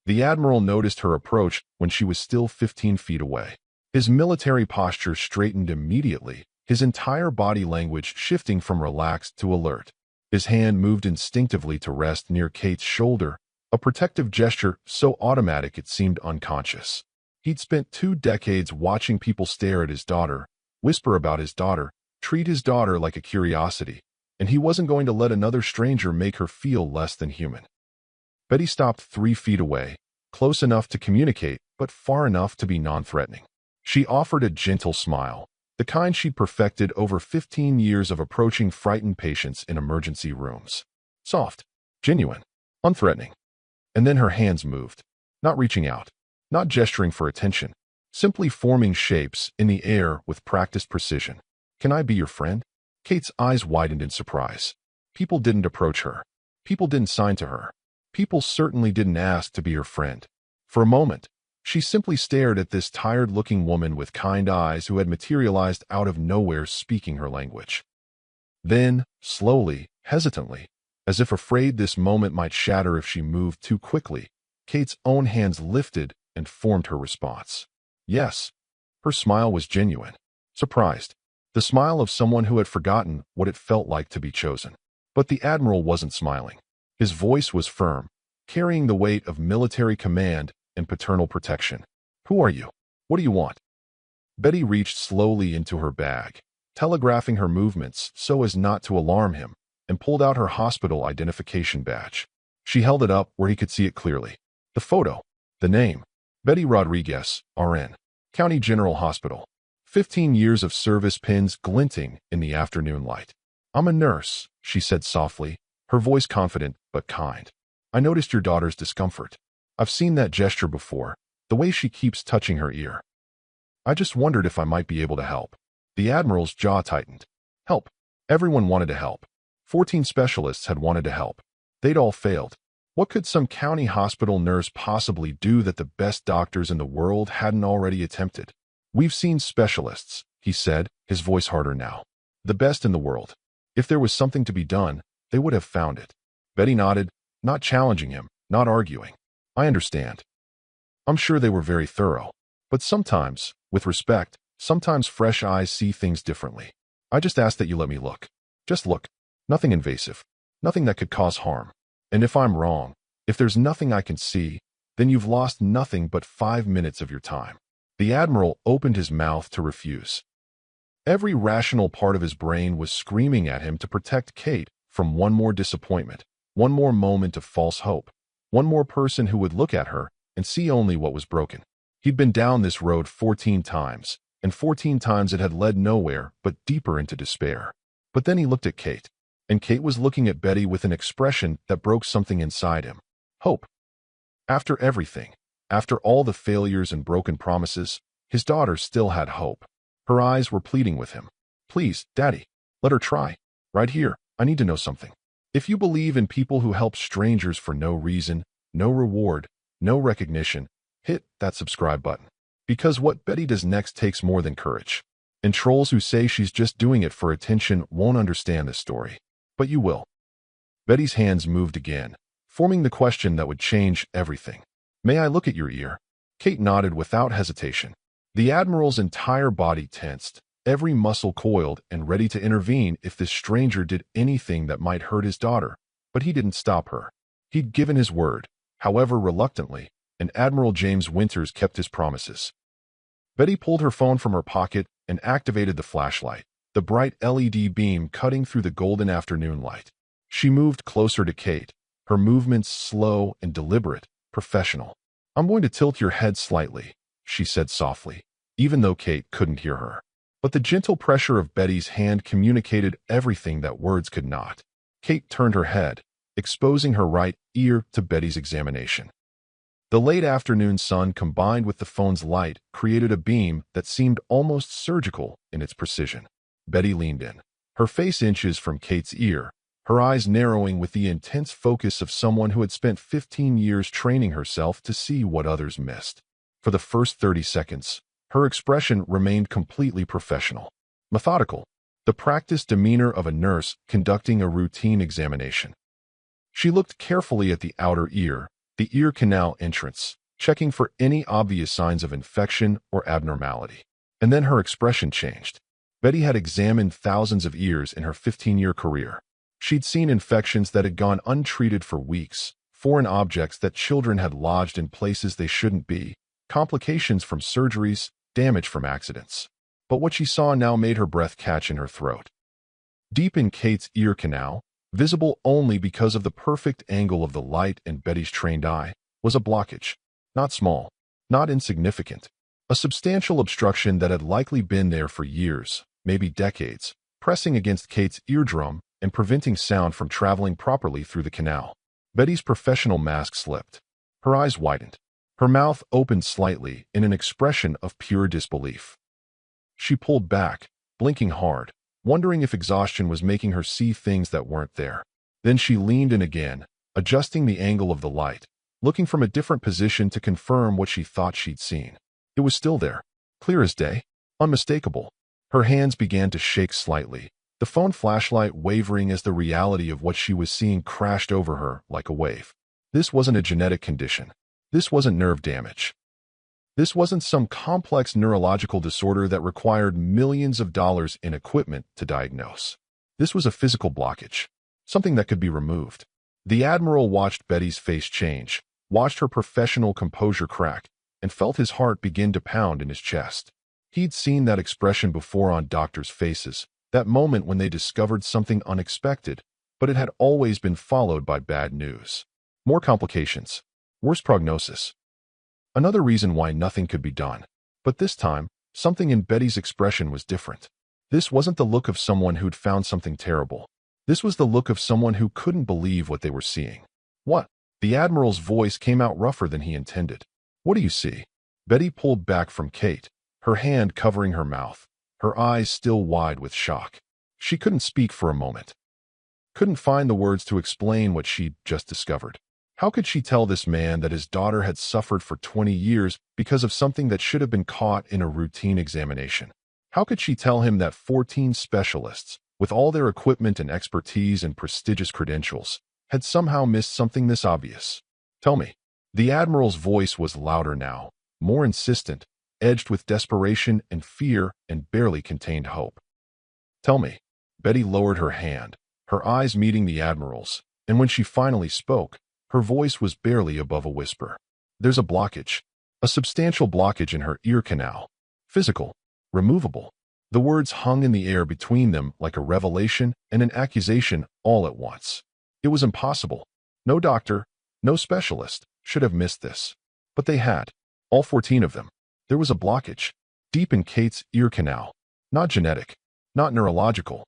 The Admiral noticed her approach when she was still 15 feet away. His military posture straightened immediately, his entire body language shifting from relaxed to alert. His hand moved instinctively to rest near Kate's shoulder, a protective gesture so automatic it seemed unconscious. He'd spent 2 decades watching people stare at his daughter, whisper about his daughter, treat his daughter like a curiosity, and he wasn't going to let another stranger make her feel less than human. Betty stopped 3 feet away, close enough to communicate, but far enough to be non-threatening. She offered a gentle smile, the kind she'd perfected over 15 years of approaching frightened patients in emergency rooms. Soft, genuine, unthreatening. And then her hands moved, not reaching out, not gesturing for attention, simply forming shapes in the air with practiced precision. Can I be your friend? Kate's eyes widened in surprise. People didn't approach her. People didn't sign to her. People certainly didn't ask to be her friend. For a moment, she simply stared at this tired-looking woman with kind eyes who had materialized out of nowhere speaking her language. Then, slowly, hesitantly, as if afraid this moment might shatter if she moved too quickly, Kate's own hands lifted and formed her response. Yes. Her smile was genuine. Surprised. The smile of someone who had forgotten what it felt like to be chosen. But the Admiral wasn't smiling. His voice was firm, carrying the weight of military command and paternal protection. Who are you? What do you want? Betty reached slowly into her bag, telegraphing her movements so as not to alarm him, and pulled out her hospital identification badge. She held it up where he could see it clearly. The photo. The name. Betty Rodriguez, RN. County General Hospital. 15 years of service pins glinting in the afternoon light. I'm a nurse, she said softly, her voice confident but kind. I noticed your daughter's discomfort. I've seen that gesture before, the way she keeps touching her ear. I just wondered if I might be able to help. The Admiral's jaw tightened. Help. Everyone wanted to help. 14 specialists had wanted to help. They'd all failed. What could some county hospital nurse possibly do that the best doctors in the world hadn't already attempted? We've seen specialists, he said, his voice harder now. The best in the world. If there was something to be done, they would have found it. Betty nodded, not challenging him, not arguing. I understand. I'm sure they were very thorough. But sometimes, with respect, sometimes fresh eyes see things differently. I just ask that you let me look. Just look. Nothing invasive. Nothing that could cause harm. And if I'm wrong, if there's nothing I can see, then you've lost nothing but 5 minutes of your time. The Admiral opened his mouth to refuse. Every rational part of his brain was screaming at him to protect Kate from one more disappointment, one more moment of false hope, one more person who would look at her and see only what was broken. He'd been down this road 14 times, and 14 times it had led nowhere but deeper into despair. But then he looked at Kate, and Kate was looking at Betty with an expression that broke something inside him. Hope. After everything, after all the failures and broken promises, his daughter still had hope. Her eyes were pleading with him. Please, Daddy, let her try. Right here, I need to know something. If you believe in people who help strangers for no reason, no reward, no recognition, hit that subscribe button. Because what Betty does next takes more than courage. And trolls who say she's just doing it for attention won't understand this story. But you will. Betty's hands moved again, forming the question that would change everything. May I look at your ear? Kate nodded without hesitation. The Admiral's entire body tensed, every muscle coiled and ready to intervene if this stranger did anything that might hurt his daughter. But he didn't stop her. He'd given his word, however reluctantly, and Admiral James Winters kept his promises. Betty pulled her phone from her pocket and activated the flashlight, the bright LED beam cutting through the golden afternoon light. She moved closer to Kate, her movements slow and deliberate, professional. I'm going to tilt your head slightly, she said softly, even though Kate couldn't hear her. But the gentle pressure of Betty's hand communicated everything that words could not. Kate turned her head, exposing her right ear to Betty's examination. The late afternoon sun combined with the phone's light created a beam that seemed almost surgical in its precision. Betty leaned in, her face inches from Kate's ear, her eyes narrowing with the intense focus of someone who had spent 15 years training herself to see what others missed. For the first 30 seconds, her expression remained completely professional, methodical, the practiced demeanor of a nurse conducting a routine examination. She looked carefully at the outer ear, the ear canal entrance, checking for any obvious signs of infection or abnormality. And then her expression changed. Betty had examined thousands of ears in her 15-year career. She'd seen infections that had gone untreated for weeks, foreign objects that children had lodged in places they shouldn't be, complications from surgeries, damage from accidents. But what she saw now made her breath catch in her throat. Deep in Kate's ear canal, visible only because of the perfect angle of the light in Betty's trained eye, was a blockage. Not small, not insignificant. A substantial obstruction that had likely been there for years, maybe decades, pressing against Kate's eardrum and preventing sound from traveling properly through the canal. Betty's professional mask slipped. Her eyes widened. Her mouth opened slightly in an expression of pure disbelief. She pulled back, blinking hard, wondering if exhaustion was making her see things that weren't there. Then she leaned in again, adjusting the angle of the light, looking from a different position to confirm what she thought she'd seen. It was still there, clear as day, unmistakable. Her hands began to shake slightly, the phone flashlight wavering as the reality of what she was seeing crashed over her like a wave. This wasn't a genetic condition. This wasn't nerve damage. This wasn't some complex neurological disorder that required millions of dollars in equipment to diagnose. This was a physical blockage, something that could be removed. The Admiral watched Betty's face change, watched her professional composure crack, and felt his heart begin to pound in his chest. He'd seen that expression before on doctors' faces, that moment when they discovered something unexpected, but it had always been followed by bad news. More complications. Worse prognosis. Another reason why nothing could be done. But this time, something in Betty's expression was different. This wasn't the look of someone who'd found something terrible. This was the look of someone who couldn't believe what they were seeing. What? The Admiral's voice came out rougher than he intended. What do you see? Betty pulled back from Kate, her hand covering her mouth, her eyes still wide with shock. She couldn't speak for a moment. Couldn't find the words to explain what she'd just discovered. How could she tell this man that his daughter had suffered for 20 years because of something that should have been caught in a routine examination? How could she tell him that 14 specialists, with all their equipment and expertise and prestigious credentials, had somehow missed something this obvious? Tell me. The Admiral's voice was louder now, more insistent, edged with desperation and fear and barely contained hope. Tell me. Betty lowered her hand, her eyes meeting the Admiral's, and when she finally spoke, her voice was barely above a whisper. There's a blockage. A substantial blockage in her ear canal. Physical. Removable. The words hung in the air between them like a revelation and an accusation all at once. It was impossible. No doctor, no specialist, should have missed this. But they had. All 14 of them. There was a blockage. Deep in Kate's ear canal. Not genetic. Not neurological.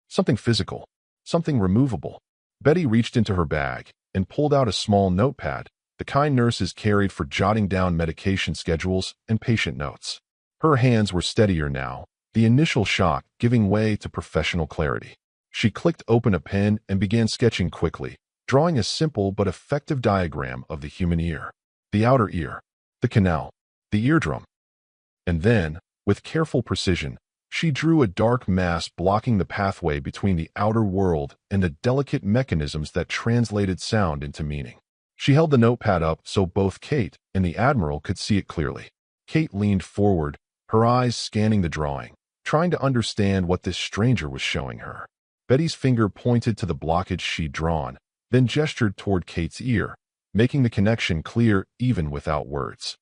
Something physical. Something removable. Betty reached into her bag and pulled out a small notepad, the kind nurses carried for jotting down medication schedules and patient notes. Her hands were steadier now, the initial shock giving way to professional clarity. She clicked open a pen and began sketching quickly, drawing a simple but effective diagram of the human ear. The outer ear, the canal, the eardrum. And then, with careful precision, she drew a dark mass blocking the pathway between the outer world and the delicate mechanisms that translated sound into meaning. She held the notepad up so both Kate and the Admiral could see it clearly. Kate leaned forward, her eyes scanning the drawing, trying to understand what this stranger was showing her. Betty's finger pointed to the blockage she'd drawn, then gestured toward Kate's ear, making the connection clear even without words.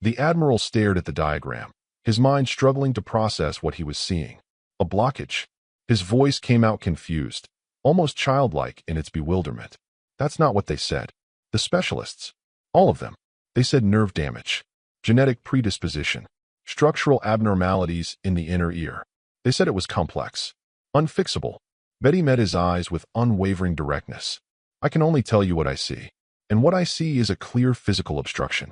The Admiral stared at the diagram, his mind struggling to process what he was seeing. A blockage. His voice came out confused, almost childlike in its bewilderment. That's not what they said. The specialists. All of them. They said nerve damage, genetic predisposition, structural abnormalities in the inner ear. They said it was complex, unfixable. Betty met his eyes with unwavering directness. I can only tell you what I see, and what I see is a clear physical obstruction.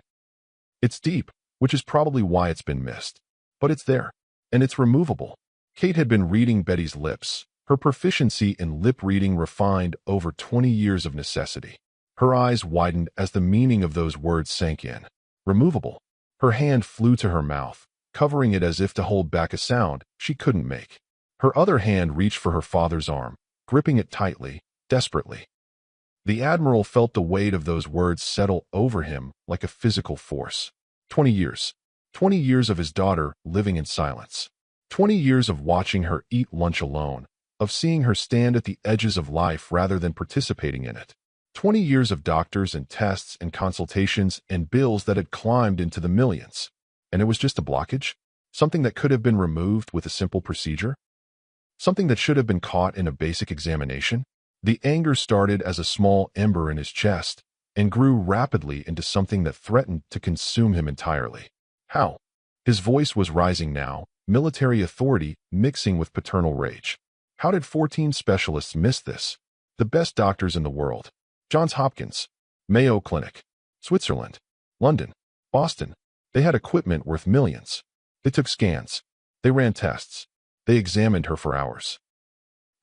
It's deep, which is probably why it's been missed. But it's there, and it's removable. Kate had been reading Betty's lips, her proficiency in lip reading refined over 20 years of necessity. Her eyes widened as the meaning of those words sank in. Removable. Her hand flew to her mouth, covering it as if to hold back a sound she couldn't make. Her other hand reached for her father's arm, gripping it tightly, desperately. The Admiral felt the weight of those words settle over him like a physical force. 20 years. 20 years of his daughter living in silence. 20 years of watching her eat lunch alone, of seeing her stand at the edges of life rather than participating in it. 20 years of doctors and tests and consultations and bills that had climbed into the millions. And it was just a blockage? Something that could have been removed with a simple procedure? Something that should have been caught in a basic examination? The anger started as a small ember in his chest and grew rapidly into something that threatened to consume him entirely. How? His voice was rising now, military authority mixing with paternal rage. How did 14 specialists miss this? The best doctors in the world. Johns Hopkins, Mayo Clinic, Switzerland, London, Boston. They had equipment worth millions. They took scans. They ran tests. They examined her for hours.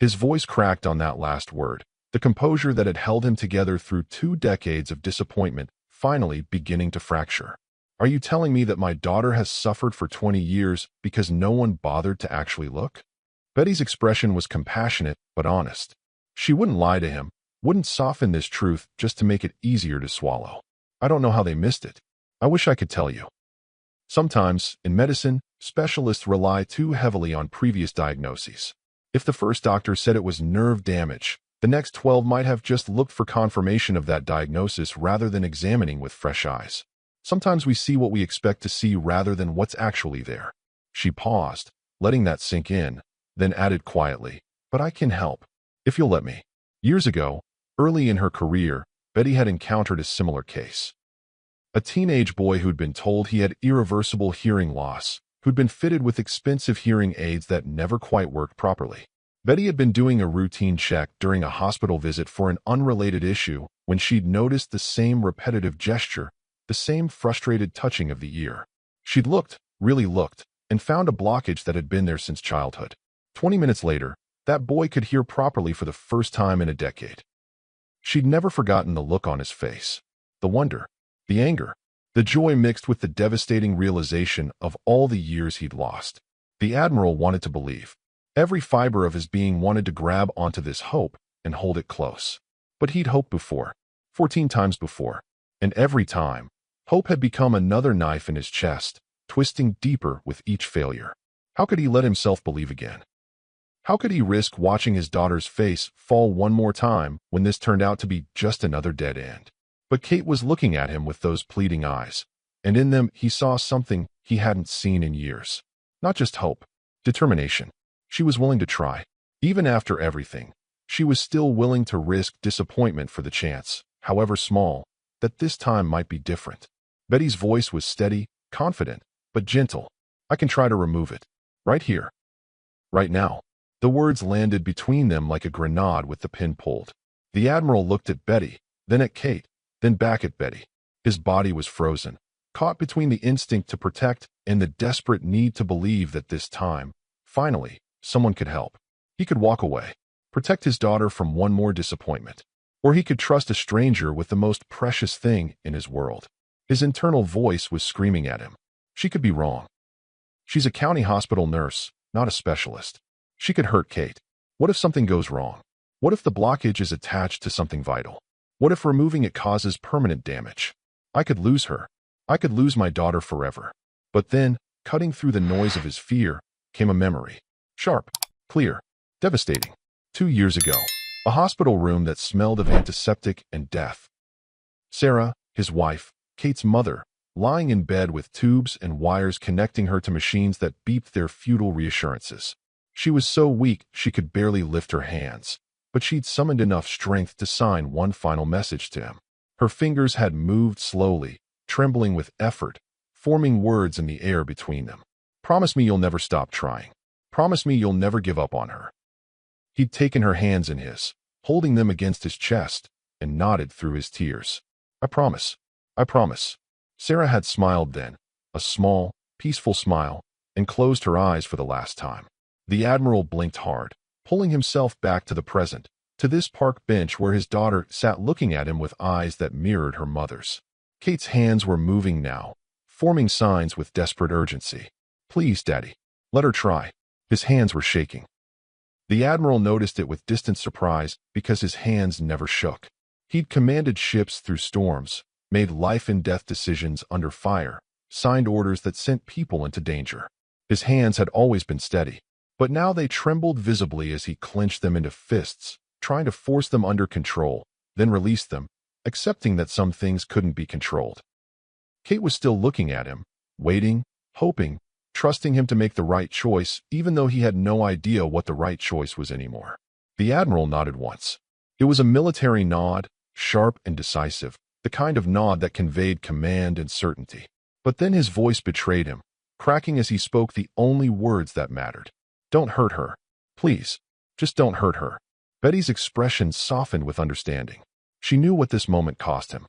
His voice cracked on that last word, the composure that had held him together through 2 decades of disappointment finally beginning to fracture. Are you telling me that my daughter has suffered for 20 years because no one bothered to actually look? Betty's expression was compassionate but honest. She wouldn't lie to him, wouldn't soften this truth just to make it easier to swallow. I don't know how they missed it. I wish I could tell you. Sometimes, in medicine, specialists rely too heavily on previous diagnoses. If the first doctor said it was nerve damage, the next 12 might have just looked for confirmation of that diagnosis rather than examining with fresh eyes. Sometimes we see what we expect to see rather than what's actually there. She paused, letting that sink in, then added quietly, "But I can help, if you'll let me." Years ago, early in her career, Betty had encountered a similar case. A teenage boy who'd been told he had irreversible hearing loss, who'd been fitted with expensive hearing aids that never quite worked properly. Betty had been doing a routine check during a hospital visit for an unrelated issue when she'd noticed the same repetitive gesture, the same frustrated touching of the ear. She'd looked, really looked, and found a blockage that had been there since childhood. 20 minutes later, that boy could hear properly for the first time in a decade. She'd never forgotten the look on his face, the wonder, the anger, the joy mixed with the devastating realization of all the years he'd lost. The Admiral wanted to believe. Every fiber of his being wanted to grab onto this hope and hold it close. But he'd hoped before, 14 times before, and every time, hope had become another knife in his chest, twisting deeper with each failure. How could he let himself believe again? How could he risk watching his daughter's face fall one more time when this turned out to be just another dead end? But Kate was looking at him with those pleading eyes, and in them he saw something he hadn't seen in years. Not just hope, determination. She was willing to try. Even after everything, she was still willing to risk disappointment for the chance, however small, that this time might be different. Betty's voice was steady, confident, but gentle. I can try to remove it. Right here. Right now. The words landed between them like a grenade with the pin pulled. The Admiral looked at Betty, then at Kate, then back at Betty. His body was frozen, caught between the instinct to protect and the desperate need to believe that this time, finally, someone could help. He could walk away, protect his daughter from one more disappointment, or he could trust a stranger with the most precious thing in his world. His internal voice was screaming at him. She could be wrong. She's a county hospital nurse, not a specialist. She could hurt Kate. What if something goes wrong? What if the blockage is attached to something vital? What if removing it causes permanent damage? I could lose her. I could lose my daughter forever. But then, cutting through the noise of his fear, came a memory. Sharp, clear, devastating. 2 years ago, a hospital room that smelled of antiseptic and death. Sarah, his wife, Kate's mother, lying in bed with tubes and wires connecting her to machines that beeped their futile reassurances. She was so weak she could barely lift her hands, but she'd summoned enough strength to sign one final message to him. Her fingers had moved slowly, trembling with effort, forming words in the air between them. Promise me you'll never stop trying. Promise me you'll never give up on her. He'd taken her hands in his, holding them against his chest, and nodded through his tears. I promise. I promise. Sarah had smiled then, a small, peaceful smile, and closed her eyes for the last time. The Admiral blinked hard, pulling himself back to the present, to this park bench where his daughter sat looking at him with eyes that mirrored her mother's. Kate's hands were moving now, forming signs with desperate urgency. Please, Daddy, let her try. His hands were shaking. The Admiral noticed it with distant surprise because his hands never shook. He'd commanded ships through storms, made life-and-death decisions under fire, signed orders that sent people into danger. His hands had always been steady, but now they trembled visibly as he clenched them into fists, trying to force them under control, then release them, accepting that some things couldn't be controlled. Kate was still looking at him, waiting, hoping, trusting him to make the right choice, even though he had no idea what the right choice was anymore. The Admiral nodded once. It was a military nod, sharp and decisive, the kind of nod that conveyed command and certainty. But then his voice betrayed him, cracking as he spoke the only words that mattered. Don't hurt her. Please, just don't hurt her. Betty's expression softened with understanding. She knew what this moment cost him.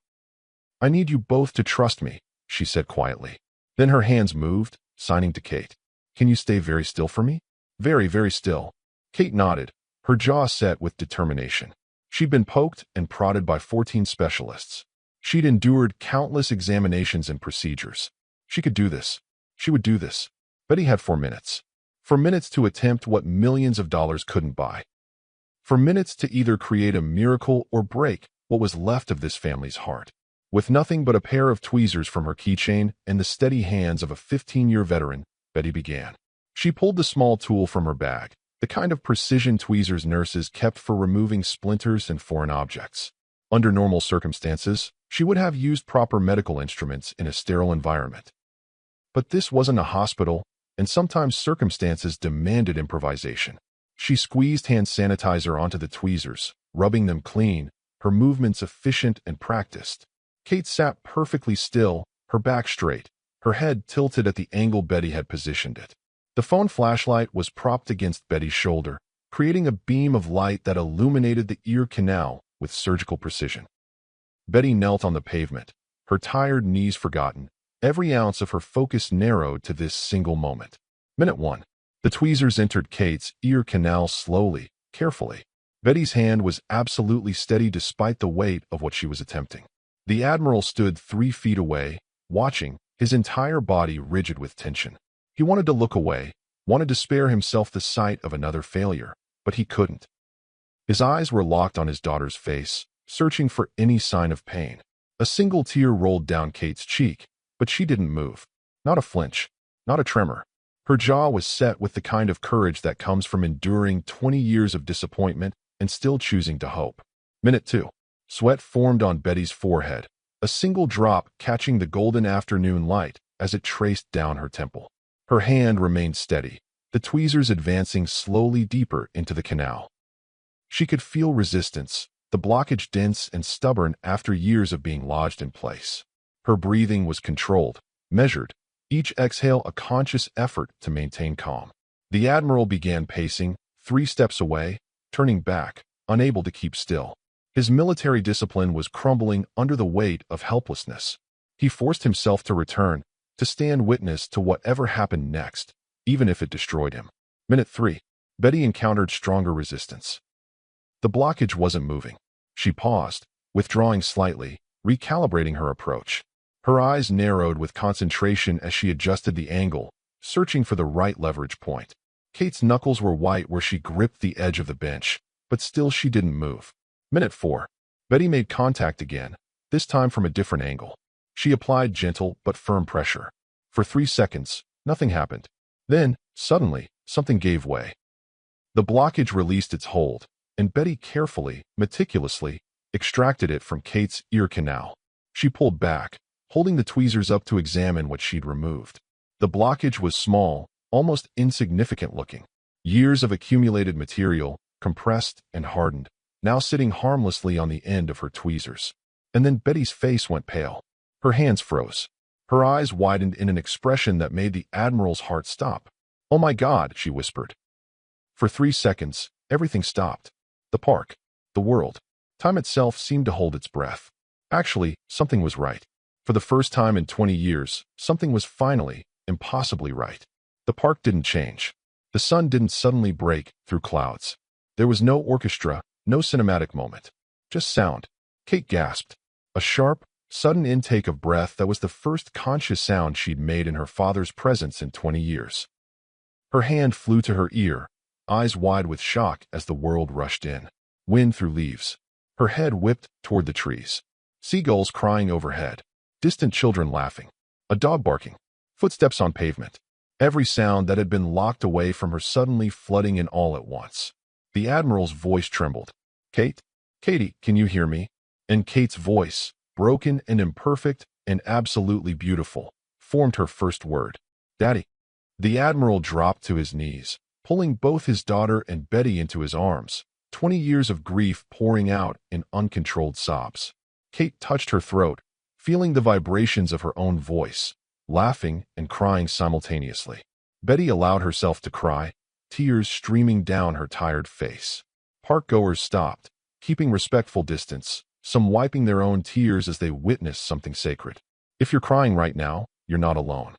I need you both to trust me, she said quietly. Then her hands moved, signing to Kate. Can you stay very still for me? Very, very still. Kate nodded, her jaw set with determination. She'd been poked and prodded by 14 specialists. She'd endured countless examinations and procedures. She could do this. She would do this. Betty had 4 minutes. 4 minutes to attempt what millions of dollars couldn't buy. 4 minutes to either create a miracle or break what was left of this family's heart. With nothing but a pair of tweezers from her keychain and the steady hands of a 15-year veteran, Betty began. She pulled the small tool from her bag, the kind of precision tweezers nurses kept for removing splinters and foreign objects. Under normal circumstances, she would have used proper medical instruments in a sterile environment. But this wasn't a hospital, and sometimes circumstances demanded improvisation. She squeezed hand sanitizer onto the tweezers, rubbing them clean, her movements efficient and practiced. Kate sat perfectly still, her back straight, her head tilted at the angle Betty had positioned it. The phone flashlight was propped against Betty's shoulder, creating a beam of light that illuminated the ear canal with surgical precision. Betty knelt on the pavement, her tired knees forgotten, every ounce of her focus narrowed to this single moment. Minute 1. The tweezers entered Kate's ear canal slowly, carefully. Betty's hand was absolutely steady despite the weight of what she was attempting. The Admiral stood 3 feet away, watching, his entire body rigid with tension. He wanted to look away, wanted to spare himself the sight of another failure, but he couldn't. His eyes were locked on his daughter's face, searching for any sign of pain. A single tear rolled down Kate's cheek, but she didn't move. Not a flinch, not a tremor. Her jaw was set with the kind of courage that comes from enduring 20 years of disappointment and still choosing to hope. Minute 2. Sweat formed on Betty's forehead, a single drop catching the golden afternoon light as it traced down her temple. Her hand remained steady, the tweezers advancing slowly deeper into the canal. She could feel resistance, the blockage dense and stubborn after years of being lodged in place. Her breathing was controlled, measured, each exhale a conscious effort to maintain calm. The Admiral began pacing, 3 steps away, turning back, unable to keep still. His military discipline was crumbling under the weight of helplessness. He forced himself to return, to stand witness to whatever happened next, even if it destroyed him. Minute 3. Betty encountered stronger resistance. The blockage wasn't moving. She paused, withdrawing slightly, recalibrating her approach. Her eyes narrowed with concentration as she adjusted the angle, searching for the right leverage point. Kate's knuckles were white where she gripped the edge of the bench, but still she didn't move. Minute 4. Betty made contact again, this time from a different angle. She applied gentle but firm pressure. For 3 seconds, nothing happened. Then, suddenly, something gave way. The blockage released its hold, and Betty carefully, meticulously, extracted it from Kate's ear canal. She pulled back, holding the tweezers up to examine what she'd removed. The blockage was small, almost insignificant looking. Years of accumulated material, compressed and hardened, now sitting harmlessly on the end of her tweezers. And then Betty's face went pale. Her hands froze. Her eyes widened in an expression that made the Admiral's heart stop. "Oh my God," she whispered. For 3 seconds, everything stopped. The park, the world, time itself seemed to hold its breath. Actually, something was right. For the first time in 20 years, something was finally, impossibly right. The park didn't change. The sun didn't suddenly break through clouds. There was no orchestra, no cinematic moment. Just sound. Kate gasped. A sharp, sudden intake of breath that was the first conscious sound she'd made in her father's presence in 20 years. Her hand flew to her ear, eyes wide with shock as the world rushed in. Wind through leaves. Her head whipped toward the trees. Seagulls crying overhead. Distant children laughing. A dog barking. Footsteps on pavement. Every sound that had been locked away from her suddenly flooding in all at once. The Admiral's voice trembled. "Kate? Katie, can you hear me?" And Kate's voice, broken and imperfect and absolutely beautiful, formed her first word. "Daddy." The Admiral dropped to his knees, pulling both his daughter and Betty into his arms, 20 years of grief pouring out in uncontrolled sobs. Kate touched her throat, feeling the vibrations of her own voice, laughing and crying simultaneously. Betty allowed herself to cry, tears streaming down her tired face. Parkgoers stopped, keeping respectful distance, some wiping their own tears as they witnessed something sacred. If you're crying right now, you're not alone.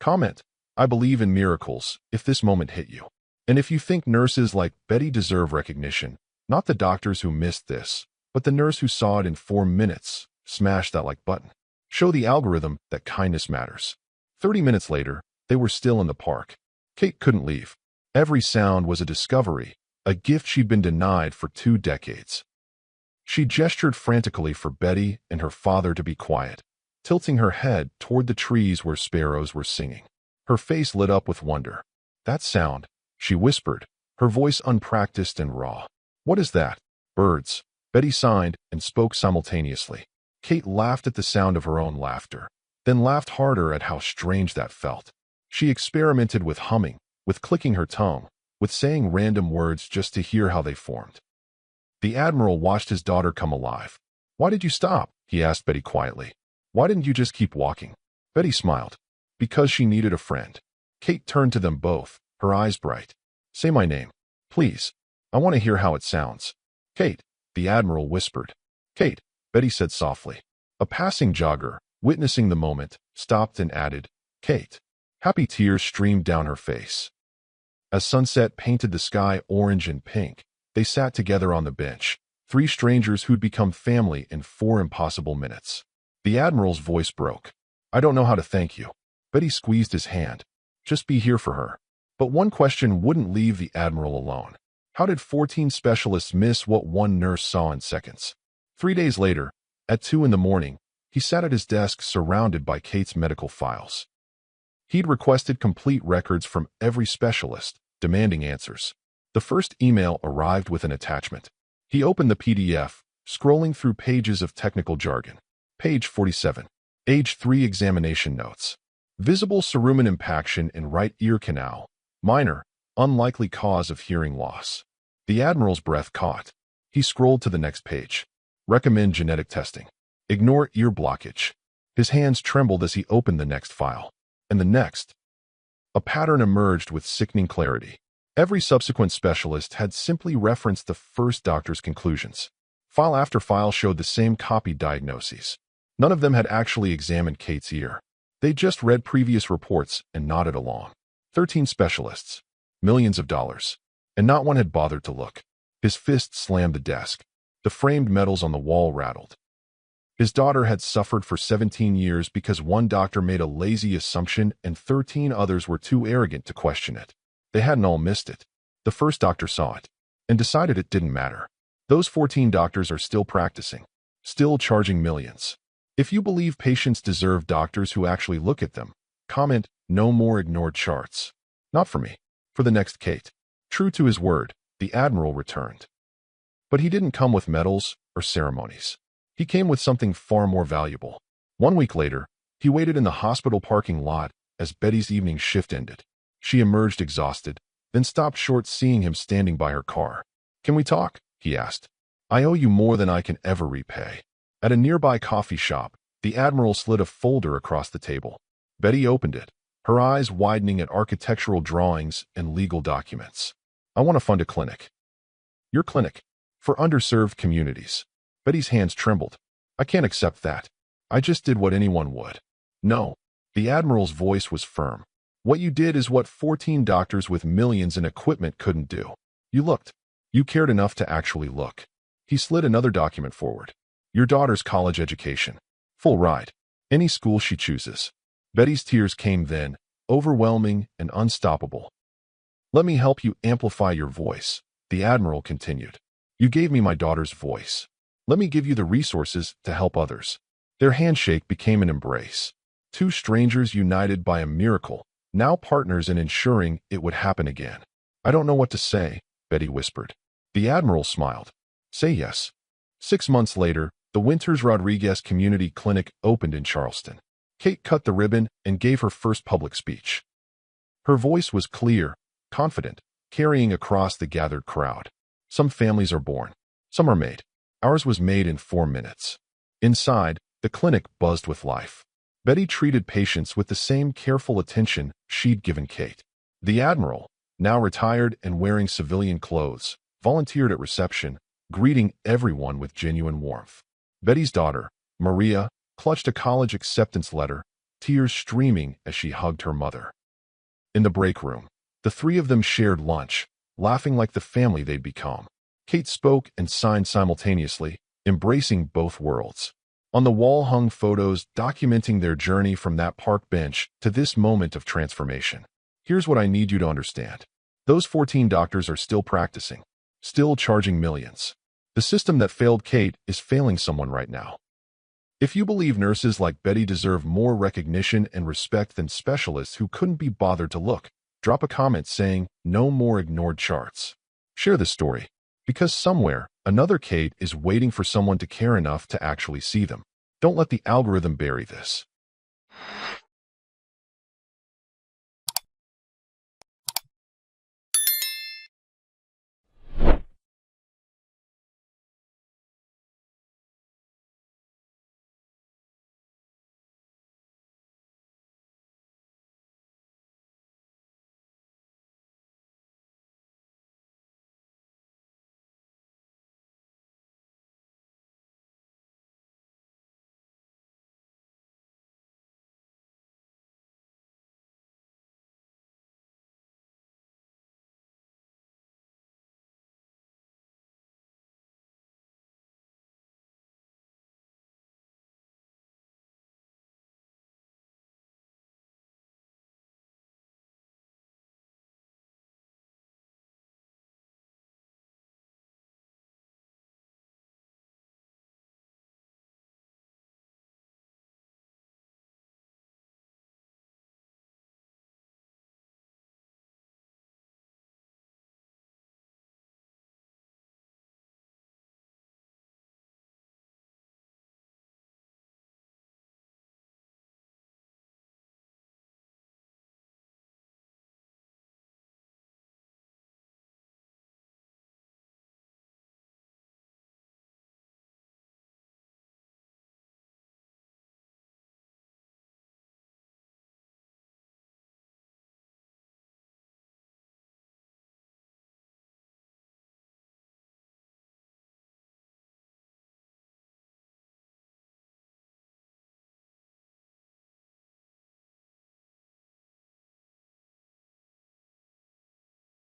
Comment, "I believe in miracles," if this moment hit you. And if you think nurses like Betty deserve recognition, not the doctors who missed this, but the nurse who saw it in 4 minutes, smash that like button. Show the algorithm that kindness matters. 30 minutes later, they were still in the park. Kate couldn't leave. Every sound was a discovery, a gift she'd been denied for 2 decades. She gestured frantically for Betty and her father to be quiet, tilting her head toward the trees where sparrows were singing. Her face lit up with wonder. "That sound," she whispered, her voice unpracticed and raw. "What is that?" "Birds." Betty signed and spoke simultaneously. Kate laughed at the sound of her own laughter, then laughed harder at how strange that felt. She experimented with humming, with clicking her tongue, with saying random words just to hear how they formed. The Admiral watched his daughter come alive. "Why did you stop?" he asked Betty quietly. "Why didn't you just keep walking?" Betty smiled. "Because she needed a friend." Kate turned to them both, her eyes bright. "Say my name, please. I want to hear how it sounds." "Kate," the Admiral whispered. "Kate," Betty said softly. A passing jogger, witnessing the moment, stopped and added, "Kate." Happy tears streamed down her face. As sunset painted the sky orange and pink, they sat together on the bench, 3 strangers who'd become family in 4 impossible minutes. The Admiral's voice broke. "I don't know how to thank you." Betty squeezed his hand. "Just be here for her." But one question wouldn't leave the Admiral alone. How did 14 specialists miss what one nurse saw in seconds? 3 days later, at 2 in the morning, he sat at his desk surrounded by Kate's medical files. He'd requested complete records from every specialist, demanding answers. The first email arrived with an attachment. He opened the PDF, scrolling through pages of technical jargon. Page 47. Age 3 examination notes. Visible cerumen impaction in right ear canal. Minor, unlikely cause of hearing loss. The Admiral's breath caught. He scrolled to the next page. Recommend genetic testing. Ignore ear blockage. His hands trembled as he opened the next file. And the next. A pattern emerged with sickening clarity. Every subsequent specialist had simply referenced the first doctor's conclusions. File after file showed the same copied diagnoses. None of them had actually examined Kate's ear. They just read previous reports and nodded along. 13 specialists. Millions of dollars. And not one had bothered to look. His fist slammed the desk. The framed medals on the wall rattled. His daughter had suffered for 17 years because one doctor made a lazy assumption and 13 others were too arrogant to question it. They hadn't all missed it. The first doctor saw it and decided it didn't matter. Those 14 doctors are still practicing, still charging millions. If you believe patients deserve doctors who actually look at them, comment, "No more ignored charts." Not for me. For the next Kate. True to his word, the Admiral returned. But he didn't come with medals or ceremonies. He came with something far more valuable. 1 week later, he waited in the hospital parking lot as Betty's evening shift ended. She emerged exhausted, then stopped short seeing him standing by her car. "Can we talk?" he asked. "I owe you more than I can ever repay." At a nearby coffee shop, the Admiral slid a folder across the table. Betty opened it, her eyes widening at architectural drawings and legal documents. "I want to fund a clinic." "Your clinic? For underserved communities?" Betty's hands trembled. "I can't accept that. I just did what anyone would." "No." The Admiral's voice was firm. "What you did is what 14 doctors with millions in equipment couldn't do. You looked. You cared enough to actually look." He slid another document forward. "Your daughter's college education. Full ride. Any school she chooses." Betty's tears came then, overwhelming and unstoppable. "Let me help you amplify your voice," the Admiral continued. "You gave me my daughter's voice. Let me give you the resources to help others." Their handshake became an embrace. Two strangers united by a miracle, now partners in ensuring it would happen again. "I don't know what to say," Betty whispered. The Admiral smiled. "Say yes." 6 months later, the Winters Rodriguez Community Clinic opened in Charleston. Kate cut the ribbon and gave her first public speech. Her voice was clear, confident, carrying across the gathered crowd. Some families are born. Some are made. Ours was made in 4 minutes. Inside, the clinic buzzed with life. Betty treated patients with the same careful attention she'd given Kate. The Admiral, now retired and wearing civilian clothes, volunteered at reception, greeting everyone with genuine warmth. Betty's daughter, Maria, clutched a college acceptance letter, tears streaming as she hugged her mother. In the break room, the three of them shared lunch, laughing like the family they'd become. Kate spoke and signed simultaneously, embracing both worlds. On the wall hung photos documenting their journey from that park bench to this moment of transformation. "Here's what I need you to understand. Those 14 doctors are still practicing, still charging millions. The system that failed Kate is failing someone right now. If you believe nurses like Betty deserve more recognition and respect than specialists who couldn't be bothered to look, drop a comment saying, 'No more ignored charts.' Share the story. Because somewhere, another Kate is waiting for someone to care enough to actually see them. Don't let the algorithm bury this.